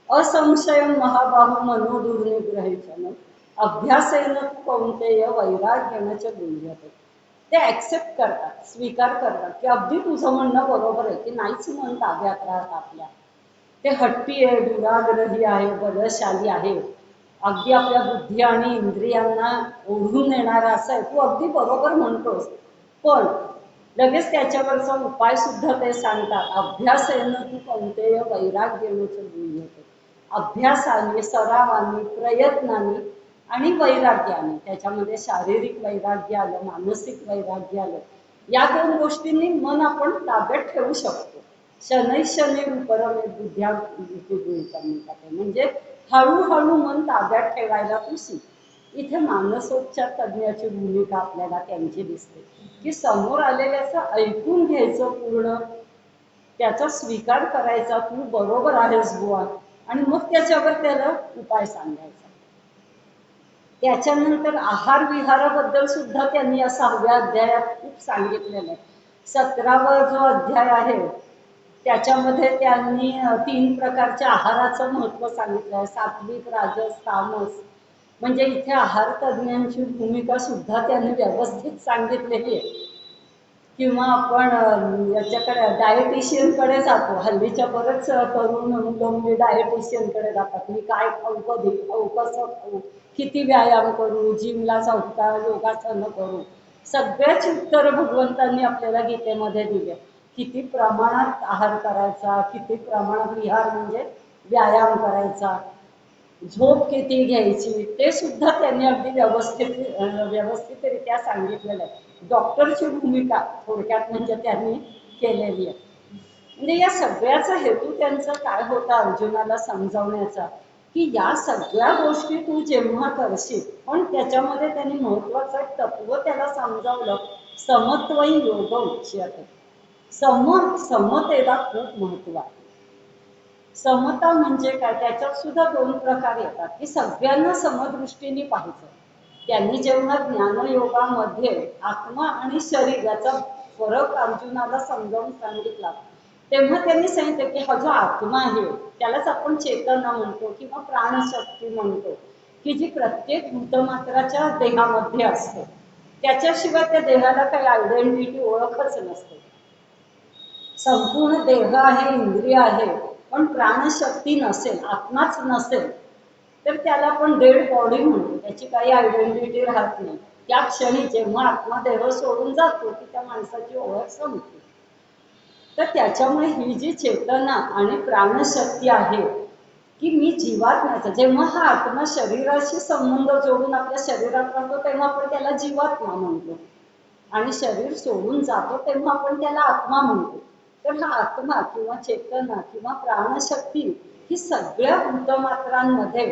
असंशयम महाबाहू मनोदुर्निग्रहित अभ्यासेन कौंतेय वैराग्यच गुह्यते. ते ऍक्सेप्ट करतात, स्वीकार करतात की अगदी तुझं म्हणणं बरोबर आहे की नाहीच मन ताब्यात राहत आपल्या, ते हट्टी आहे, दुराग्रही आहे, बलशाली आहे, अगदी आपल्या बुद्धी आणि इंद्रियांना ओढून नेणारा असं आहे, तू अगदी बरोबर म्हणतोस. पण लगेच त्याच्यावरचा उपाय सुद्धा ते सांगतात. अभ्यासेन तू कौंतेय वैराग्यच गुह्यते. अभ्यासाने, सरावाने, प्रयत्नाने आणि वैराग्याने, त्याच्यामध्ये शारीरिक वैराग्य आलं, मानसिक वैराग्य आलं, या दोन गोष्टींनी मन आपण ताब्यात ठेवू शकतो. शनै शनै परमे बुद्ध्या म्हणतात, म्हणजे हळूहळू मन ताब्यात ठेवायला तू शिक. इथे मानसोपचार तज्ज्ञाची भूमिका आपल्याला त्यांची दिसते की समोर आलेल्याचं ऐकून घ्यायचं पूर्ण, त्याचा स्वीकार करायचा, तू बरोबर आहेस बुवा, आणि मग त्याच्यावर त्याला उपाय सांगायचा. त्याच्यानंतर आहार विहाराबद्दल सुद्धा त्यांनी या 6व्या अध्यायात खूप सांगितलेलं आहे. 17वा जो अध्याय आहे त्याच्यामध्ये त्यांनी 3 प्रकारच्या आहाराचं महत्त्व सांगितलं आहे, सात्विक, राजस, तामस. म्हणजे इथे आहार तज्ज्ञांची भूमिका सुद्धा त्यांनी व्यवस्थित सांगितलेली आहे. किंवा आपण याच्याकडे डायटिशियनकडे जातो, हल्लीच्या बरेच तरुण मुलं डायटिशियनकडे जातात, मी काय खाऊ, कधी खाऊ, कसं खाऊ, किती व्यायाम करू, जिमला जाऊ का, योगासनं करू, सगळ्याची उत्तरं भगवंतांनी आपल्याला गीतेमध्ये दिली. किती प्रमाणात आहार करायचा, किती प्रमाणात विहार म्हणजे व्यायाम करायचा, झोप किती घ्यायची, ते सुद्धा त्यांनी अगदी व्यवस्थितरित्या सांगितलेलं आहे. डॉक्टरची भूमिका थोडक्यात म्हणजे त्यांनी केलेली आहे. म्हणजे या सगळ्याचा हेतू त्यांचा काय होता अर्जुनाला समजावण्याचा, की या सगळ्या गोष्टी तू जेव्हा करशील, पण त्याच्यामध्ये त्यांनी महत्वाचं तत्व त्याला समजावलं, समत्वयी योग उच्यते. समतेला खूप महत्व आहे. समता म्हणजे काय, त्याच्यात सुद्धा 2 प्रकार येतात की सगळ्यांना समदृष्टीने पाहायचं. त्यांनी जेव्हा ज्ञानयोगामध्ये आत्मा आणि शरीर याचा फरक अर्जुनाला समजावून सांगितला, तेव्हा त्यांनी सांगितलं की हा जो आत्मा आहे त्यालाच आपण चेतना म्हणतो किंवा प्राणशक्ती म्हणतो, की जी प्रत्येक भूतमात्राच्या देहामध्ये असते. त्याच्याशिवाय त्या देहाला काही आयडेंटिटी, ओळखच नसते. संपूर्ण देह आहे, इंद्रिय आहे, पण प्राणशक्ती नसेल, आत्माच नसेल, तर त्याला आपण डेड बॉडी म्हणतो, त्याची काही आयडेंटिटी राहत नाही. त्या क्षणी जेव्हा आत्मा देह सोडून जातो की त्या माणसाची ओळख संपते. तर त्याच्यामुळे ही जी चेतना आणि प्राणशक्ती आहे की मी जीवात्म्याचा, जेव्हा हा आत्मा शरीराशी संबंध जोडून आपल्या शरीरात राहतो तेव्हा आपण त्याला जीवात्मा म्हणतो, आणि शरीर सोडून जातो तेव्हा आपण त्याला आत्मा म्हणतो. तर हा आत्मा किंवा चेतना किंवा प्राणशक्ती ही सगळ्या भूतमात्रांमध्ये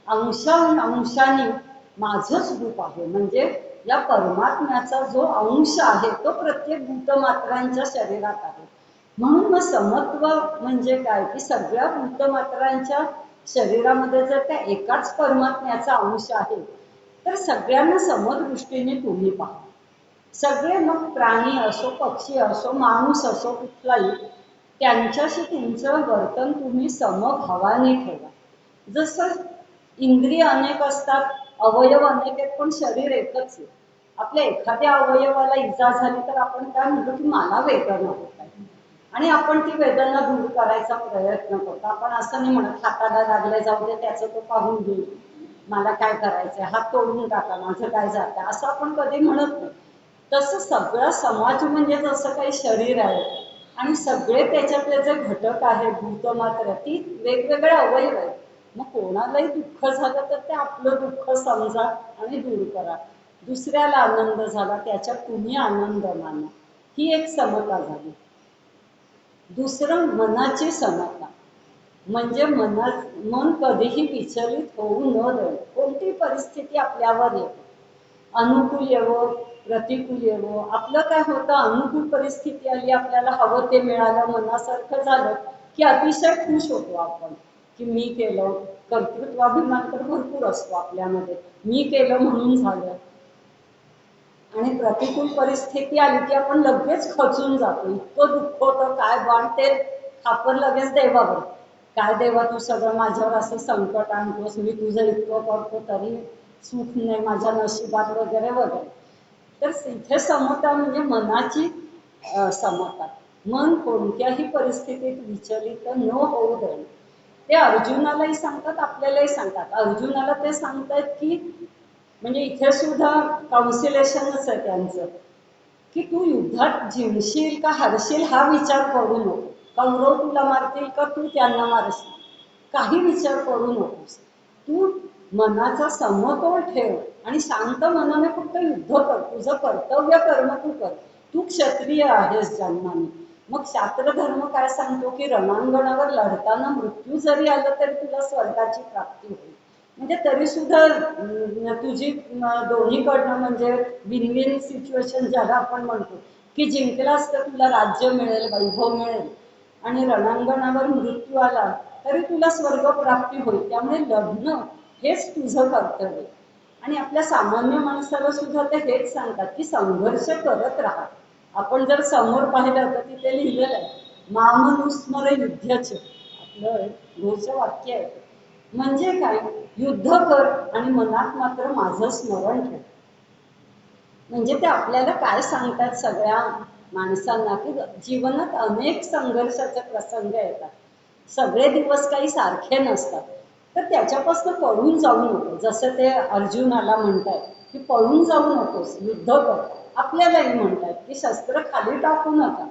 अंशांनी माझंच रूप आहे. म्हणजे या परमात्म्याचा जो अंश आहे तो प्रत्येक भूतमात्रांच्या शरीरात आहे. म्हणून मग समत्व म्हणजे काय, की सगळ्या भूतमात्रांच्या शरीरामध्ये जर त्या एकाच परमात्म्याचा अंश आहे तर सगळ्यांना समदृष्टीने तुम्ही पहा. सगळे मग प्राणी असो, पक्षी असो, माणूस असो, कुठलाही, त्यांच्याशी तुमचं वर्तन तुम्ही समभावाने ठेवा. जसं इंद्रिय अनेक असतात, अवयव अनेक आहेत, पण शरीर एकच आहे. आपल्या एखाद्या अवयवाला इजा झाली तर आपण काय म्हणतो की मला वेदना होत आहे, आणि आपण ती वेदना दूर करायचा प्रयत्न करतो. आपण असं नाही म्हणत हाताला लागले जाऊ दे, त्याचं तो पाहून घेऊ, मला काय करायचंय, हात तोडून टाका, माझं काय जातं, असं आपण कधी म्हणत नाही. तसं सगळा समाज म्हणजे जसं काही शरीर आहे आणि सगळे त्याच्यातले जे घटक आहेत भूतमात्र, ती वेगवेगळे अवयव आहेत. मग कोणालाही दुःख झालं तर ते आपलं दुःख समजा आणि दूर करा. दुसऱ्याला आनंद झाला त्याच्यात तुम्ही आनंद माना, ही एक समता झाली. दुसरं मनाची समता, म्हणजे मन कधीही विचलित होऊ न देणे. कोणती परिस्थिती आपल्यावर येते, अनुकूल येवो प्रतिकूल येवो, आपलं काय होतं, अनुकूल परिस्थिती आली, आपल्याला हवं ते मिळालं, मनासारखं झालं की अतिशय खुश होतो आपण की मी केलं. कर्तृत्वाभिमान तर भरपूर असतो आपल्यामध्ये, मी केलं म्हणून झालं. आणि प्रतिकूल परिस्थिती आली की आपण लगेच खचून जातो, इतकं दुःख होतं, काय बाण ते खापर लगेच देवावर, काय देवा तू सगळं माझ्यावर असं संकट आणतोस, मी तुझं इतकं करतो तरी सुख नाही माझ्या नशिबात वगैरे वगैरे. तर इथे समता म्हणजे मनाची समता, मन कोणत्याही परिस्थितीत विचलित न होऊ देणे. ते अर्जुनालाही सांगतात, आपल्यालाही सांगतात. अर्जुनाला ते सांगतात की म्हणजे इथे सुद्धा काउन्सिलेशनच आहे त्यांचं, की तू युद्धात जिंकशील का हरशील हा विचार करू नको. कौरव तुला मारतील का तू त्यांना मारशील, काही विचार करू नकोस. तू मनाचा समतोल ठेव आणि शांत मनाने फक्त युद्ध कर, तुझं कर्तव्य कर्म तू कर. तू क्षत्रिय आहेस जन्माने. मग शास्त्र धर्म काय सांगतो की रणांगणावर लढताना मृत्यू जरी आला तरी तुला स्वर्गाची प्राप्ती होईल. म्हणजे तरी सुद्धा तुझी दोन्हीकडनं म्हणजे विन विन सिच्युएशन ज्याला आपण म्हणतो की जिंकलास तर तुला राज्य मिळेल, वैभव मिळेल, आणि रणांगणावर मृत्यू आला तरी तुला स्वर्ग प्राप्ती होईल. त्यामुळे लढणं हेच तुझं कर्तव्य. आणि आपल्या सामान्य माणसाला सुद्धा ते हेच सांगतात की संघर्ष करत राहा. आपण जर समोर पाहिलं तर तिथे लिहिलेलं आहे मामनुस्मर युद्धच, आपलं घोषवाक्य आहे. म्हणजे काय, युद्ध कर आणि मनात मात्र माझं स्मरण ठेव. म्हणजे ते आपल्याला काय सांगतात सगळ्या माणसांना की जीवनात अनेक संघर्षाचे प्रसंग येतात, सगळे दिवस काही सारखे नसतात. तर त्याच्यापासून पळून जाऊ नको. जसं ते अर्जुनाला म्हणतात की पळून जाऊ नकोस, युद्ध कर. आपल्यालाही म्हणतात की शस्त्र खाली टाकू नका.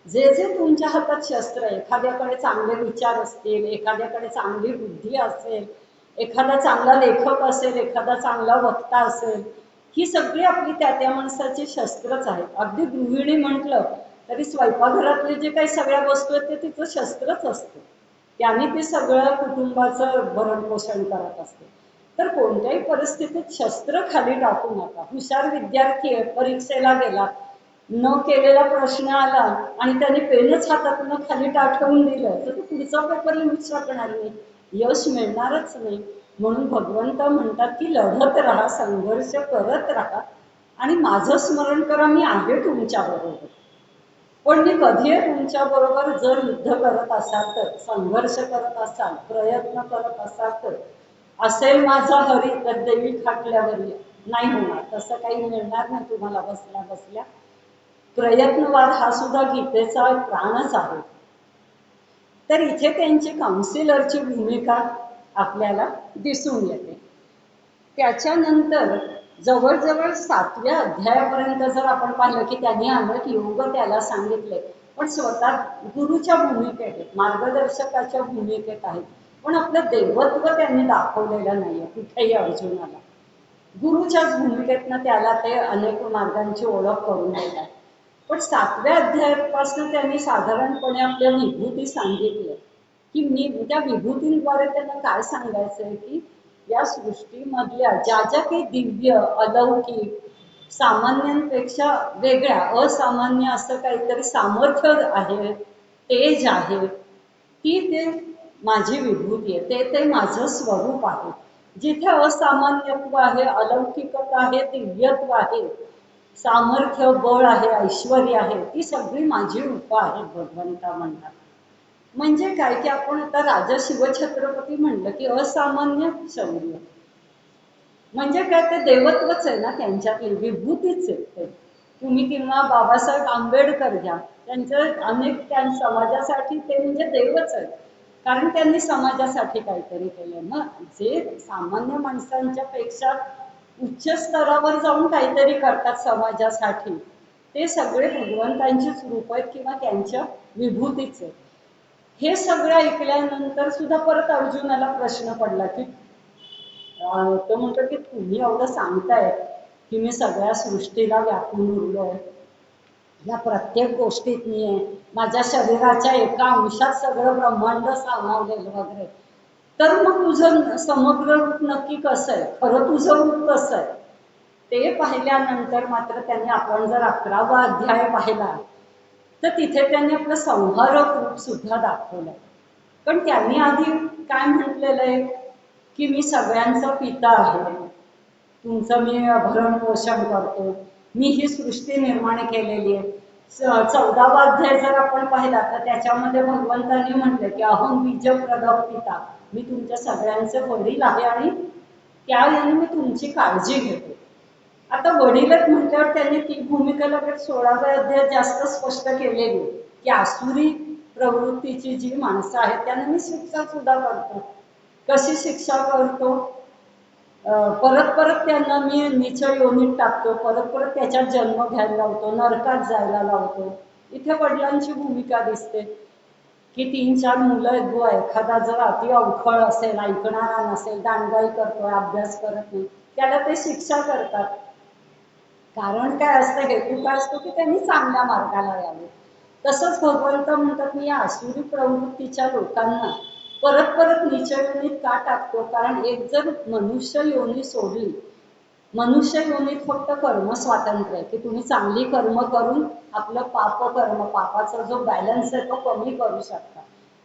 जे जे तुमच्या हातात शस्त्र आहे, एखाद्याकडे चांगले विचार असतील, एखाद्याकडे चांगली बुद्धी असेल, एखादा चांगला लेखक असेल, एखादा चांगला वक्ता असेल, ही सगळी आपली त्या त्या माणसाची शस्त्रच आहेत. अगदी गृहिणी म्हटलं तरी स्वयंपाकघरातले जे काही सगळ्या वस्तू आहेत ते तिचं शस्त्रच असतं, त्याने ते सगळं कुटुंबाचं भरण पोषण करत असते. तर कोणत्याही परिस्थितीत शस्त्र खाली टाकू नका. हुशार विद्यार्थी आहे, परीक्षेला गेला, न केलेला प्रश्न आला आणि त्याने पेनच हातातून खाली टाकवून दिलं तर तो पुढचा पेपर लिहू शकणार नाही, यश मिळणारच नाही. म्हणून भगवंत म्हणतात की लढत राहा, संघर्ष करत राहा आणि माझं स्मरण करा, मी आहे तुमच्या बरोबर. पण मी कधी आहे तुमच्या बरोबर, जर युद्ध करत असाल तर, संघर्ष करत असाल, प्रयत्न करत असाल तर. असेल माझा हरी तर देवी खाटल्यावर नाही होणार, तसं काही मिळणार नाही तुम्हाला बसल्या बसल्या. प्रयत्नवाद हा सुद्धा गीतेचा प्राणच आहे. तर इथे त्यांची काउन्सिलरची भूमिका आपल्याला दिसून येते. त्याच्यानंतर जवळजवळ 7व्या अध्यायापर्यंत जर आपण पाहिलं की त्यांनी अनेक योग त्याला सांगितले, पण स्वतः गुरुच्या भूमिकेत आहेत, मार्गदर्शकाच्या भूमिकेत आहेत. पण आपलं देवत्व त्यांनी दाखवलेलं नाहीये कुठेही अर्जुनाला. गुरुच्याच भूमिकेतनं त्याला ते अनेक मार्गांची ओळख करून देतात. पण 7व्या अध्यायापासून त्यांनी साधारणपणे आपल्या विभूती सांगितल्या की मी त्या विभूतींद्वारे त्यांना काय सांगायचंय की या सृष्टीमधल्या ज्या ज्या काही दिव्य, अलौकिक, सामान्यांपेक्षा वेगळ्या, असामान्य असं काहीतरी सामर्थ्य आहे, तेज आहे, ती ते माझी विभूती आहे, ते माझं स्वरूप आहे. जिथे असामान्यत्व आहे, अलौकिकता आहे, दिव्यत्व आहे, सामर्थ्य, बळ आहे, ऐश्वर्य आहे, ती सगळी माझी रूपं आहेत, भगवंता म्हणतात. म्हणजे काय की आपण आता राजा शिवछत्रपती म्हणलं की असामान्य शौर्य, म्हणजे काय, ते देवत्वच आहे ना, त्यांच्यातली विभूतीच आहे ते. तुम्ही किंवा बाबासाहेब आंबेडकर घ्या, त्यांचं अनेक त्या समाजासाठी ते म्हणजे देवच आहे, कारण त्यांनी समाजासाठी काहीतरी केलं. मग जे सामान्य माणसांच्या पेक्षा उच्च स्तरावर जाऊन काहीतरी करतात समाजासाठी, ते सगळे भगवंतांचीच रूप आहेत किंवा त्यांच्या विभूतीच आहेत. हे सगळं ऐकल्यानंतर सुद्धा परत अर्जुनाला प्रश्न पडला की तो म्हणतो की तुम्ही एवढं सांगताय की मी सगळ्या सृष्टीला व्यापून उरलोय, या प्रत्येक गोष्टीत मी आहे, माझ्या शरीराच्या एका अंशात सगळं ब्रह्मांड सामावलेलं वगैरे. तर मग तुझं समग्र रूप नक्की कसं आहे, खरं तुझं रूप कसं आहे, ते पाहिल्यानंतर मात्र त्यांनी, आपण जर 11वा अध्याय पाहिला तर तिथे त्यांनी आपलं संहारक रूप सुद्धा दाखवलंय. पण त्यांनी आधी काय म्हटलेलं आहे की मी सगळ्यांचा पिता आहे, तुमचं मी भरण पोषण करतो, मी ही सृष्टी निर्माण केलेली आहे. 14वा अध्याय जर आपण पाहिला तर त्याच्यामध्ये भगवंतांनी म्हटलं की अहम बीज प्रदप पिता, मी तुमच्या सगळ्यांचे वडील आहे आणि त्यावेळी मी तुमची काळजी घेतो. आता वडीलच म्हटल्यावर त्यांनी ती भूमिका लगेच 16व्या अध्यायात जास्त स्पष्ट केलेली की आसुरी प्रवृत्तीची जी माणसं आहेत त्यांना मी शिक्षा सुद्धा करतो. कशी शिक्षा करतो, परत परत त्यांना मी नीच योनीत टाकतो, परत परत त्याच्यात जन्म घ्यायला लावतो, नरकात जायला लावतो. इथे वडिलांची भूमिका दिसते की 3-4 मुलं आहेत बुवा, एखादा जर अति अवखळ असेल, ऐकणारा नसेल, दांडगाई करतोय, अभ्यास करत नाही, त्याला ते शिक्षा करतात. कारण काय असतं, हेतू काय असतो की त्यांनी चांगल्या मार्गाला यावे. तसंच भगवंत म्हणतात मी या आसुरी प्रवृत्तीच्या लोकांना परत परत नीच योनीत का टाकतो, कारण एक जर मनुष्य योनी सोडली, मनुष्य योनीत फक्त कर्म स्वातंत्र्य आहे की तुम्ही चांगली कर्म करून आपलं पाप कर्म, पापाचा जो बॅलन्स आहे तो कमी करू शकता.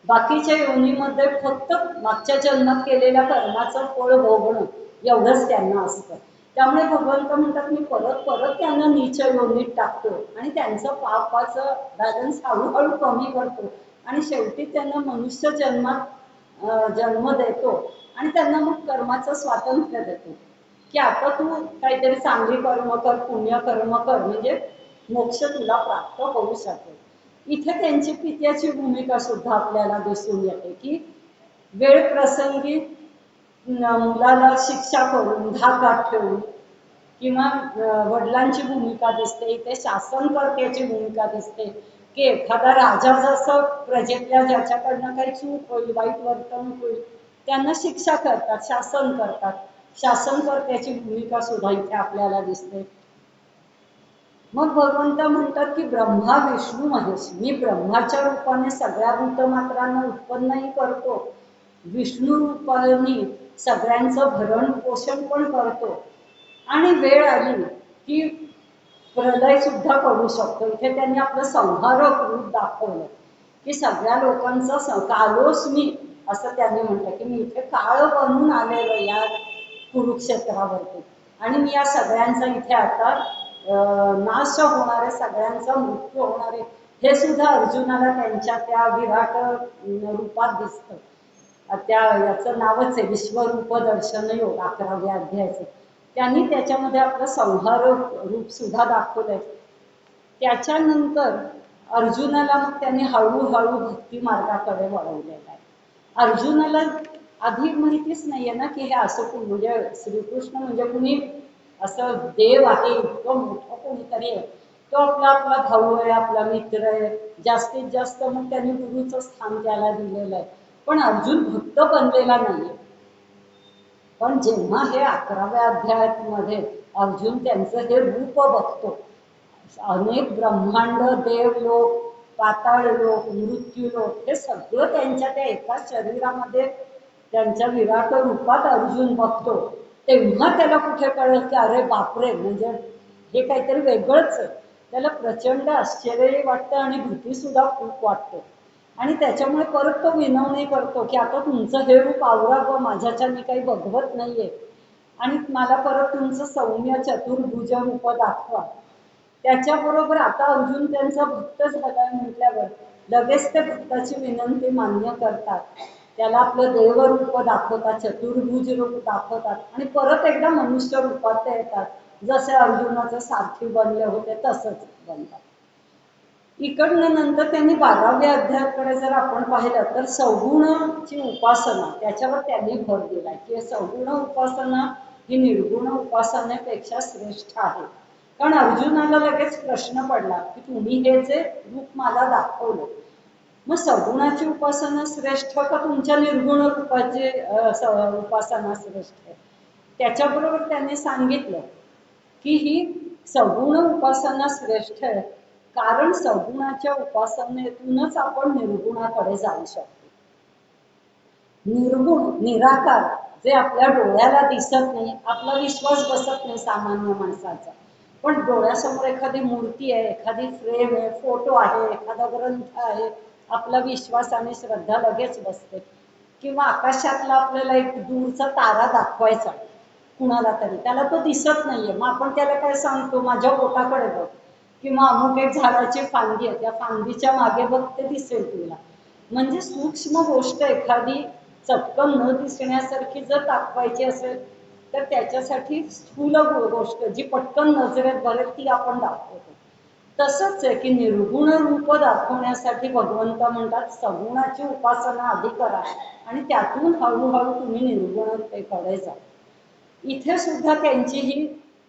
बाकीच्या योनीमध्ये फक्त मागच्या जन्मात केलेल्या कर्माचं फळ भोगणं एवढंच त्यांना असतं. त्यामुळे भगवंत म्हणतात मी परत परत त्यांना नीच योनीत टाकतो आणि त्यांचं पापाचं बॅलन्स हळूहळू कमी करतो आणि शेवटी त्यांना मनुष्य जन्मात जन्म देतो आणि त्यांना मग कर्माचं स्वातंत्र्य देतो की आता तू काहीतरी चांगली कर्म कर, पुण्य कर्म कर, म्हणजे मोक्ष तुला प्राप्त होऊ शकेल. इथे त्यांची पित्याची भूमिका सुद्धा आपल्याला दिसून येते की वेळ प्रसंगी मुलाला शिक्षा करून, धाकात ठेवून, किंवा वडिलांची भूमिका दिसते, इथे शासनकर्त्याची भूमिका दिसते की एखादा राजा जसं प्रजेतल्या ज्याच्याकडनं काही चूक होईल, वाईट वर्तणूक होईल, त्यांना शिक्षा करतात, शासन करतात. शासनकर्त्याची भूमिका सुद्धा इथे आपल्याला दिसते. मग भगवंत म्हणतात की ब्रह्मा विष्णू महेश, मी ब्रह्माच्या रूपाने सगळ्या भूतमात्रांना उत्पन्नही करतो, विष्णू रूपाने सगळ्यांचं भरण पोषण पण करतो आणि वेळ आली की प्रलय सुद्धा करू शकतो. इथे त्यांनी आपलं संहारक रूप दाखवलं की सगळ्या लोकांचा कालोस मी, असं त्यांनी म्हटलं की मी इथे काळ बनून आलेलो या कुरुक्षेत्रावरती आणि मी या सगळ्यांचा इथे आता नाश होणारे, सगळ्यांचा मृत्यू होणारे, हे सुद्धा अर्जुनाला त्यांच्या त्या विराट रूपात दिसतं. त्या याचं नावच आहे विश्वरूप दर्शन योग, 11व्या अध्यायाचं. त्यांनी त्याच्यामध्ये आपलं संहार रूप सुद्धा दाखवलंय. त्याच्यानंतर अर्जुनाला मग त्यांनी हळूहळू भक्ती मार्गाकडे वळवलेलं आहे. अर्जुनाला आधी माहितीच नाहीये ना की हे असं म्हणजे श्रीकृष्ण म्हणजे कुणी असं देव आहे, इतकं मोठं कोणीतरी आहे, तो आपला आपला भाऊ आहे, आपला मित्र आहे, जास्तीत जास्त मग त्यांनी गुरुचं स्थान त्याला दिलेलं आहे. पण अर्जुन भक्त बनलेला नाहीये. पण जेव्हा हे 11व्या अध्यायामध्ये अर्जुन त्यांचं हे रूप बघतो, अनेक ब्रह्मांड, देवलोक, पाताळ लोक, मृत्यू लोक, हे सगळं त्यांच्या त्या एका शरीरामध्ये त्यांच्या विराट रूपात अर्जुन बघतो, तेव्हा त्याला कुठे कळलं की अरे बापरे, म्हणजे हे काहीतरी वेगळंच आहे. त्याला प्रचंड आश्चर्यही वाटतं आणि भीती सुद्धा खूप वाटते. आणि त्याच्यामुळे परत तो विनवणी करतो की आता तुमचं हे रूप आवरा व माझ्याच्या मी काही बघवत नाहीये आणि मला परत तुमचं सौम्य चतुर्भुज रूप दाखवा. त्याच्याबरोबर आता अर्जुन त्यांचा भक्त झालाय म्हटल्यावर लगेच ते भक्ताची विनंती मान्य करतात. त्याला आपलं देवरूप दाखवतात, चतुर्भुज रूप दाखवतात आणि परत एकदा मनुष्य रूपात ते येतात. जसे अर्जुनाचे सारथी बनले होते तसंच बनतात. इकडनं नंतर त्यांनी 12व्या अध्यायाकडे जर आपण पाहिलं तर सगुणाची उपासना, त्याच्यावर त्यांनी भर दिला की सगुण उपासना ही निर्गुण उपासनेपेक्षा श्रेष्ठ आहे. कारण अर्जुनाला लगेच प्रश्न पडला की तुम्ही हे जे रूप मला दाखवलं, मग सगुणाची उपासना श्रेष्ठ का तुमच्या निर्गुण रूपाची उपासना श्रेष्ठ आहे. त्याच्याबरोबर त्यांनी सांगितलं की ही सगुण उपासना श्रेष्ठ आहे, कारण सगुणाच्या उपासनेतूनच आपण निर्गुणाकडे जाऊ शकतो. निर्गुण निराकार जे आपल्या डोळ्याला दिसत नाही, आपला विश्वास बसत नाही सामान्य माणसाचा, पण डोळ्यासमोर एखादी मूर्ती आहे, एखादी फ्रेम आहे, फोटो आहे, एखादा ग्रंथ आहे, आपला विश्वास आणि श्रद्धा लगेच बसते. किंवा आकाशातला आपल्याला एक दूरचा तारा दाखवायचा कुणाला तरी, त्याला तो दिसत नाहीये, मग आपण त्याला काय सांगतो, माझ्या पोटाकडे बघ, किंवा अमुक एक झाडाची फांदी आहे, त्या फांदीच्या मागे बघ, ते दिसेल तुला. म्हणजे सूक्ष्म गोष्ट एखादी चटकन न दिसण्यासारखी जर दाखवायची असेल तर त्याच्यासाठी स्थूल गोष्ट जी पटकन नजरेत भरेल ती आपण दाखवतो. तसंच आहे की निर्गुण रूप दाखवण्यासाठी भगवंत म्हणतात सगुणाची उपासना आधी करा आणि त्यातून हळूहळू तुम्ही निर्गुणतेकडे जा. इथे सुद्धा त्यांची ही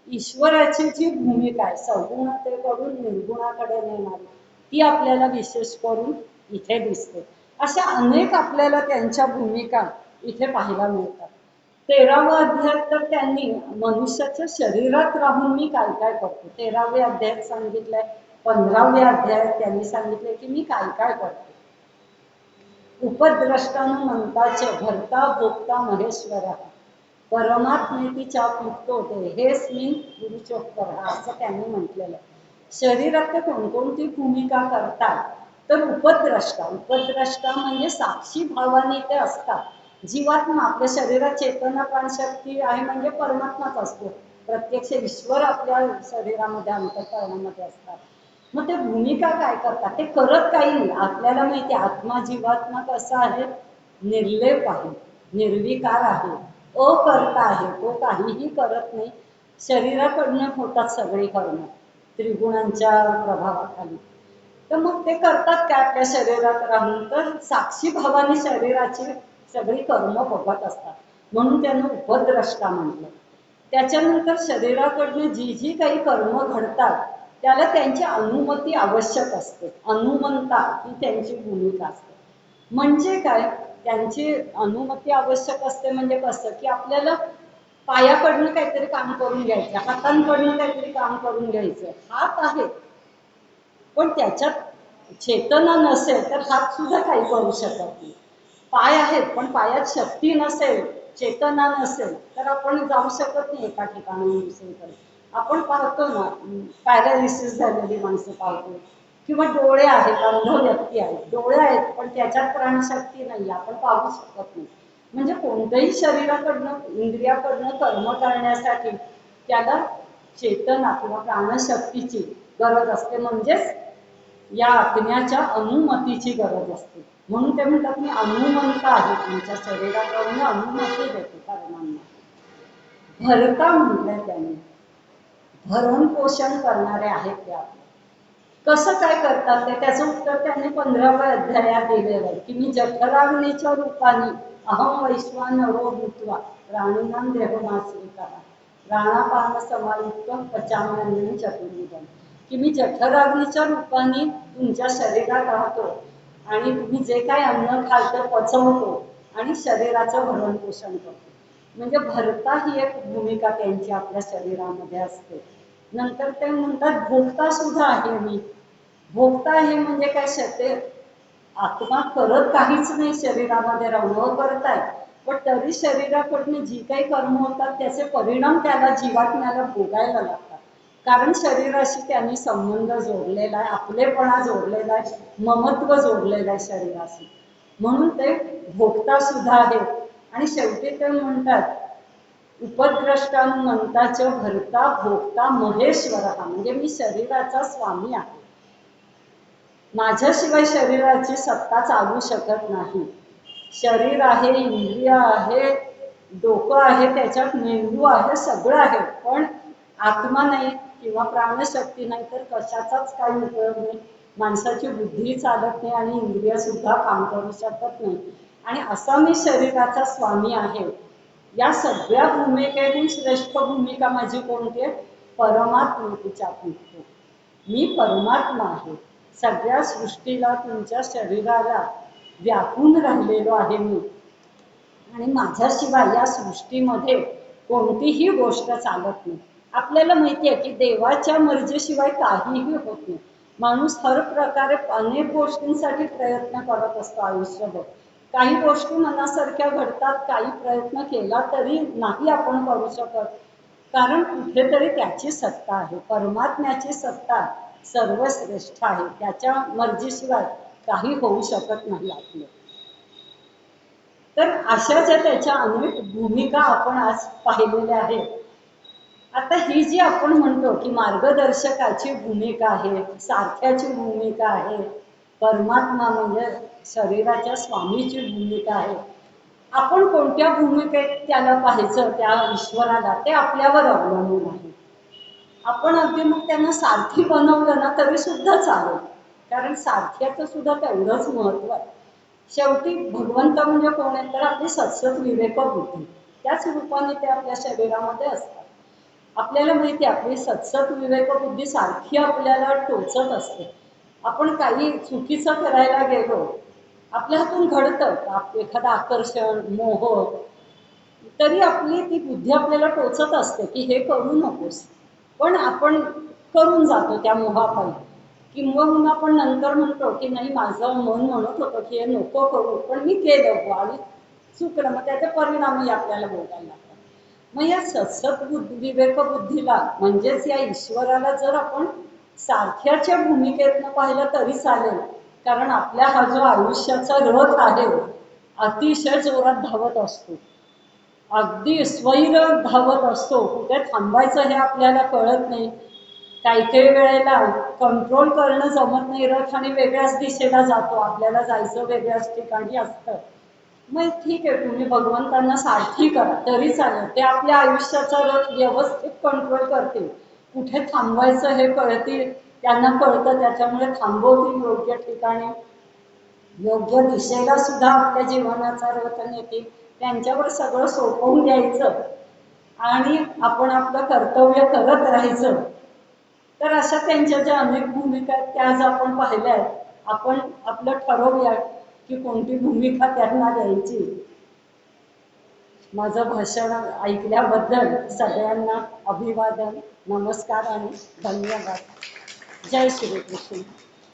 ईश्वराची जी भूमिका आहे सगुणतेकडून निर्गुणाकडे नेणारी, ती आपल्याला विशेष करून इथे दिसते. अशा अनेक आपल्याला त्यांच्या भूमिका इथे पाहायला मिळतात. 13वा अध्यायात तर त्यांनी मनुष्याच्या शरीरात राहून मी काय काय करतो, 13व्या अध्यायात सांगितलंय, 15व्या अध्यायात त्यांनी सांगितलंय की मी काय काय करतो. उपद्रष्टानुमंताचे भर्ता भोक्ता महेश्वरा परमात्मेतीच्या मुक्तो ते हेच मी गुरुचोत्तर असं त्यांनी म्हटलेलं. शरीरात ते कोणकोणती भूमिका करतात तर उपद्रष्टा म्हणजे साक्षी भावाने ते असतात. जीवात्मा आपल्या शरीरात चेतना प्राणशक्ती आहे म्हणजे परमात्माच असतो, प्रत्यक्ष ईश्वर आपल्या शरीरामध्ये अंतःकरणामध्ये असतात. मग ते भूमिका काय करतात, ते करत काही नाही. आपल्याला माहिती आत्मा जीवात्मा कसा आहे, निर्लेप आहे, निर्विकार आहे, अकर्ता आहे, तो काहीही करत नाही. शरीराकडनं होतात सगळी कर्म त्रिगुणांच्या प्रभावाखाली. तर मग ते करतात काय आपल्या शरीरात राहून, तर साक्षी भावाने शरीराची सगळी कर्म बघत असतात, म्हणून त्यांना उपद्रष्टा म्हटलं. त्याच्यानंतर शरीराकडनं जी जी काही कर्म घडतात त्याला त्यांची अनुमती आवश्यक असते. अनुमंता ही त्यांची भूमिका असते. म्हणजे काय, त्यांची अनुमती आवश्यक असते म्हणजे कसं की आपल्याला पायाकडनं काहीतरी काम करून घ्यायचं, हातांकडनं काहीतरी काम करून घ्यायचं. हात आहे पण त्याच्यात चेतना नसेल तर हात सुद्धा काही करू शकत नाही. पाय आहेत पण पायात शक्ती नसेल, चेतना नसेल तर आपण जाऊ शकत नाही एका ठिकाणाहून दुसरीकडे. आपण पाहतो ना, पॅरालिसिस झालेली माणसं पाहतो, किंवा डोळे आहेत, अंध व्यक्ती आहेत, डोळे आहेत पण त्याच्यात प्राणशक्ती नाही, आपण पाहू शकत नाही. म्हणजे कोणत्याही शरीराकडनं इंद्रियाकडनं कर्म करण्यासाठी त्याला चेतना किंवा प्राणशक्तीची गरज असते, म्हणजेच या आत्म्याच्या अनुमतीची गरज असते. म्हणून ते म्हणतात मी अनुमंत आहे, तुमच्या शरीराकडून अनुमती देते कर्मांना. भरता म्हटलंय त्यांनी, भरण पोषण करणारे आहेत ते आपले. कसं काय करतात ते, त्याचं उत्तर त्यांनी 15व्या अध्यायात दिलेलं आहे की मी जठराग्नीच्या रूपाने अहम वैश्वानरो भूत्वा प्राणिनां देहमाश्रिता प्राणापान समायुक्त पचाम्यन्नं चतुर्विधम्, की मी जठराग्नीच्या रूपाने तुमच्या शरीरात राहतो आणि तुम्ही जे काही अन्न खाल ते पचवतो आणि शरीराचं भरण पोषण करतो. म्हणजे भरता ही एक भूमिका त्यांची आपल्या शरीरामध्ये असते. नंतर ते म्हणतात भोगता सुद्धा आहे मी. भोगता आहे म्हणजे काय, ते आत्मा करत काहीच नाही शरीरामध्ये राहून करताय, पण तरी शरीराकडून जी काही कर्म होतात त्याचे परिणाम त्याला जीवात्म्याला भोगायला लागतात. कारण शरीराशी त्यांनी संबंध जोडलेला आहे, आपलेपणा जोडलेला आहे, ममत्व जोडलेलं आहे शरीराशी, म्हणून ते भोगता सुद्धा आहे. आणि शेवटी ते म्हणतात उपद्रष्टानुमंताच भरता भोगता महेश्वर, म्हणजे मी शरीराचा स्वामी आहे, माझ्याशिवाय शरीराची सत्ता चालू शकत नाही. शरीर आहे, इंद्रिय आहे, डोकं आहे, त्याच्यात मेंदू आहे, सगळं आहे, पण आत्मा नाही किंवा प्राणशक्ती नाही तर कशाचाच काही उपयोग नाही. माणसाची बुद्धी चालत नाही आणि इंद्रिय सुद्धा काम करू शकत नाही. आणि असा मी शरीराचा स्वामी आहे. या सगळ्या भूमिकेतून श्रेष्ठ भूमिका माझी कोणती आहे, परमात्मेच्या भूमिका. मी परमात्मा आहे, सगळ्या सृष्टीला तुमच्या शरीराला व्यापून राहिलेलो आहे मी, आणि माझ्याशिवाय या सृष्टीमध्ये कोणतीही गोष्ट चालत नाही. आपल्याला माहिती आहे की देवाच्या मर्जीशिवाय काहीही होत नाही. माणूस हर प्रकारे अनेक गोष्टींसाठी प्रयत्न करत असतो आयुष्यभर. काही गोष्टी मनासारख्या घडतात, काही प्रयत्न केला तरी नाही आपण करू शकत, कारण कुठेतरी त्याची सत्ता आहे. परमात्म्याची सत्ता सर्वश्रेष्ठ आहे, त्याच्या मर्जीशिवाय काही होऊ शकत नाही आपलं. तर अशाच त्याच्या अनेक भूमिका आपण आज पाहिलेल्या आहेत. आता ही जी आपण म्हणतो की मार्गदर्शकाची भूमिका आहे, सारथ्याची भूमिका आहे, परमात्मा म्हणजे शरीराच्या स्वामीची भूमिका आहे, आपण कोणत्या भूमिकेत त्याला पाहायचं त्या ईश्वराला ते आपल्यावर अवलंबून आहे. आपण अगदी मग त्यांना सारथी बनवलं ना तरी सुद्धा चालेल, कारण सारथ्याचं सुद्धा तेवढंच महत्व आहे. शेवटी भगवंत म्हणजे कोण आहे तर आपली सतसत विवेक बुद्धी, त्याच रूपाने ते आपल्या शरीरामध्ये असतात. आपल्याला माहिती आहे आपली सतसत विवेक बुद्धी सारखी आपल्याला टोचत असते. आपण काही चुकीचं करायला गेलो, आपल्या हातून घडतं एखादं आकर्षण मोह, तरी आपली ती बुद्धी आपल्याला टोचत असते की हे करू नकोस, पण आपण करून जातो त्या मोहापायी. किंवा आपण नंतर म्हणतो की नाही माझं मन म्हणत होतं की हे नको करू पण मी केलं आणि चुकलं, मग त्याचे परिणामही आपल्याला बोलायला लागतात. मग या सतसत विवेक बुद्धीला म्हणजेच या ईश्वराला जर आपण सारख्याच्या भूमिकेतनं पाहिलं तरी चालेल, कारण आपल्या हा जो आयुष्याचा रथ आहे अतिशय जोरात धावत असतो, अगदी स्वैर धावत असतो, कुठे थांबायचं हे आपल्याला कळत नाही. काही काही वेळेला कंट्रोल करणं जमत नाही, रथ आणि वेगळ्याच दिशेला जातो, आपल्याला जायचं वेगळ्याच ठिकाणी असतं. मग ठीक आहे तुम्ही भगवंतांना सारखी करा तरी चालेल, ते आपल्या आयुष्याचा रथ व्यवस्थित कंट्रोल करतील, कुठे थांबवायचं हे कळतील, त्यांना कळतं, त्याच्यामुळे थांबवतील योग्य ठिकाणी, योग्य दिशेला सुद्धा आपल्या जीवनाचा रथ नेतील. त्यांच्यावर सगळं सोपवून द्यायचं आणि आपण आपलं कर्तव्य करत राहायचं. तर अशा त्यांच्या ज्या अनेक भूमिका आहेत त्या आज आपण पाहिल्या आहेत. आपण आपलं ठरवूया की कोणती भूमिका त्यांना द्यायची. माझं भाषण ऐकल्याबद्दल सगळ्यांना अभिवादन, नमस्कार आणि धन्यवाद. जय श्री कृष्ण.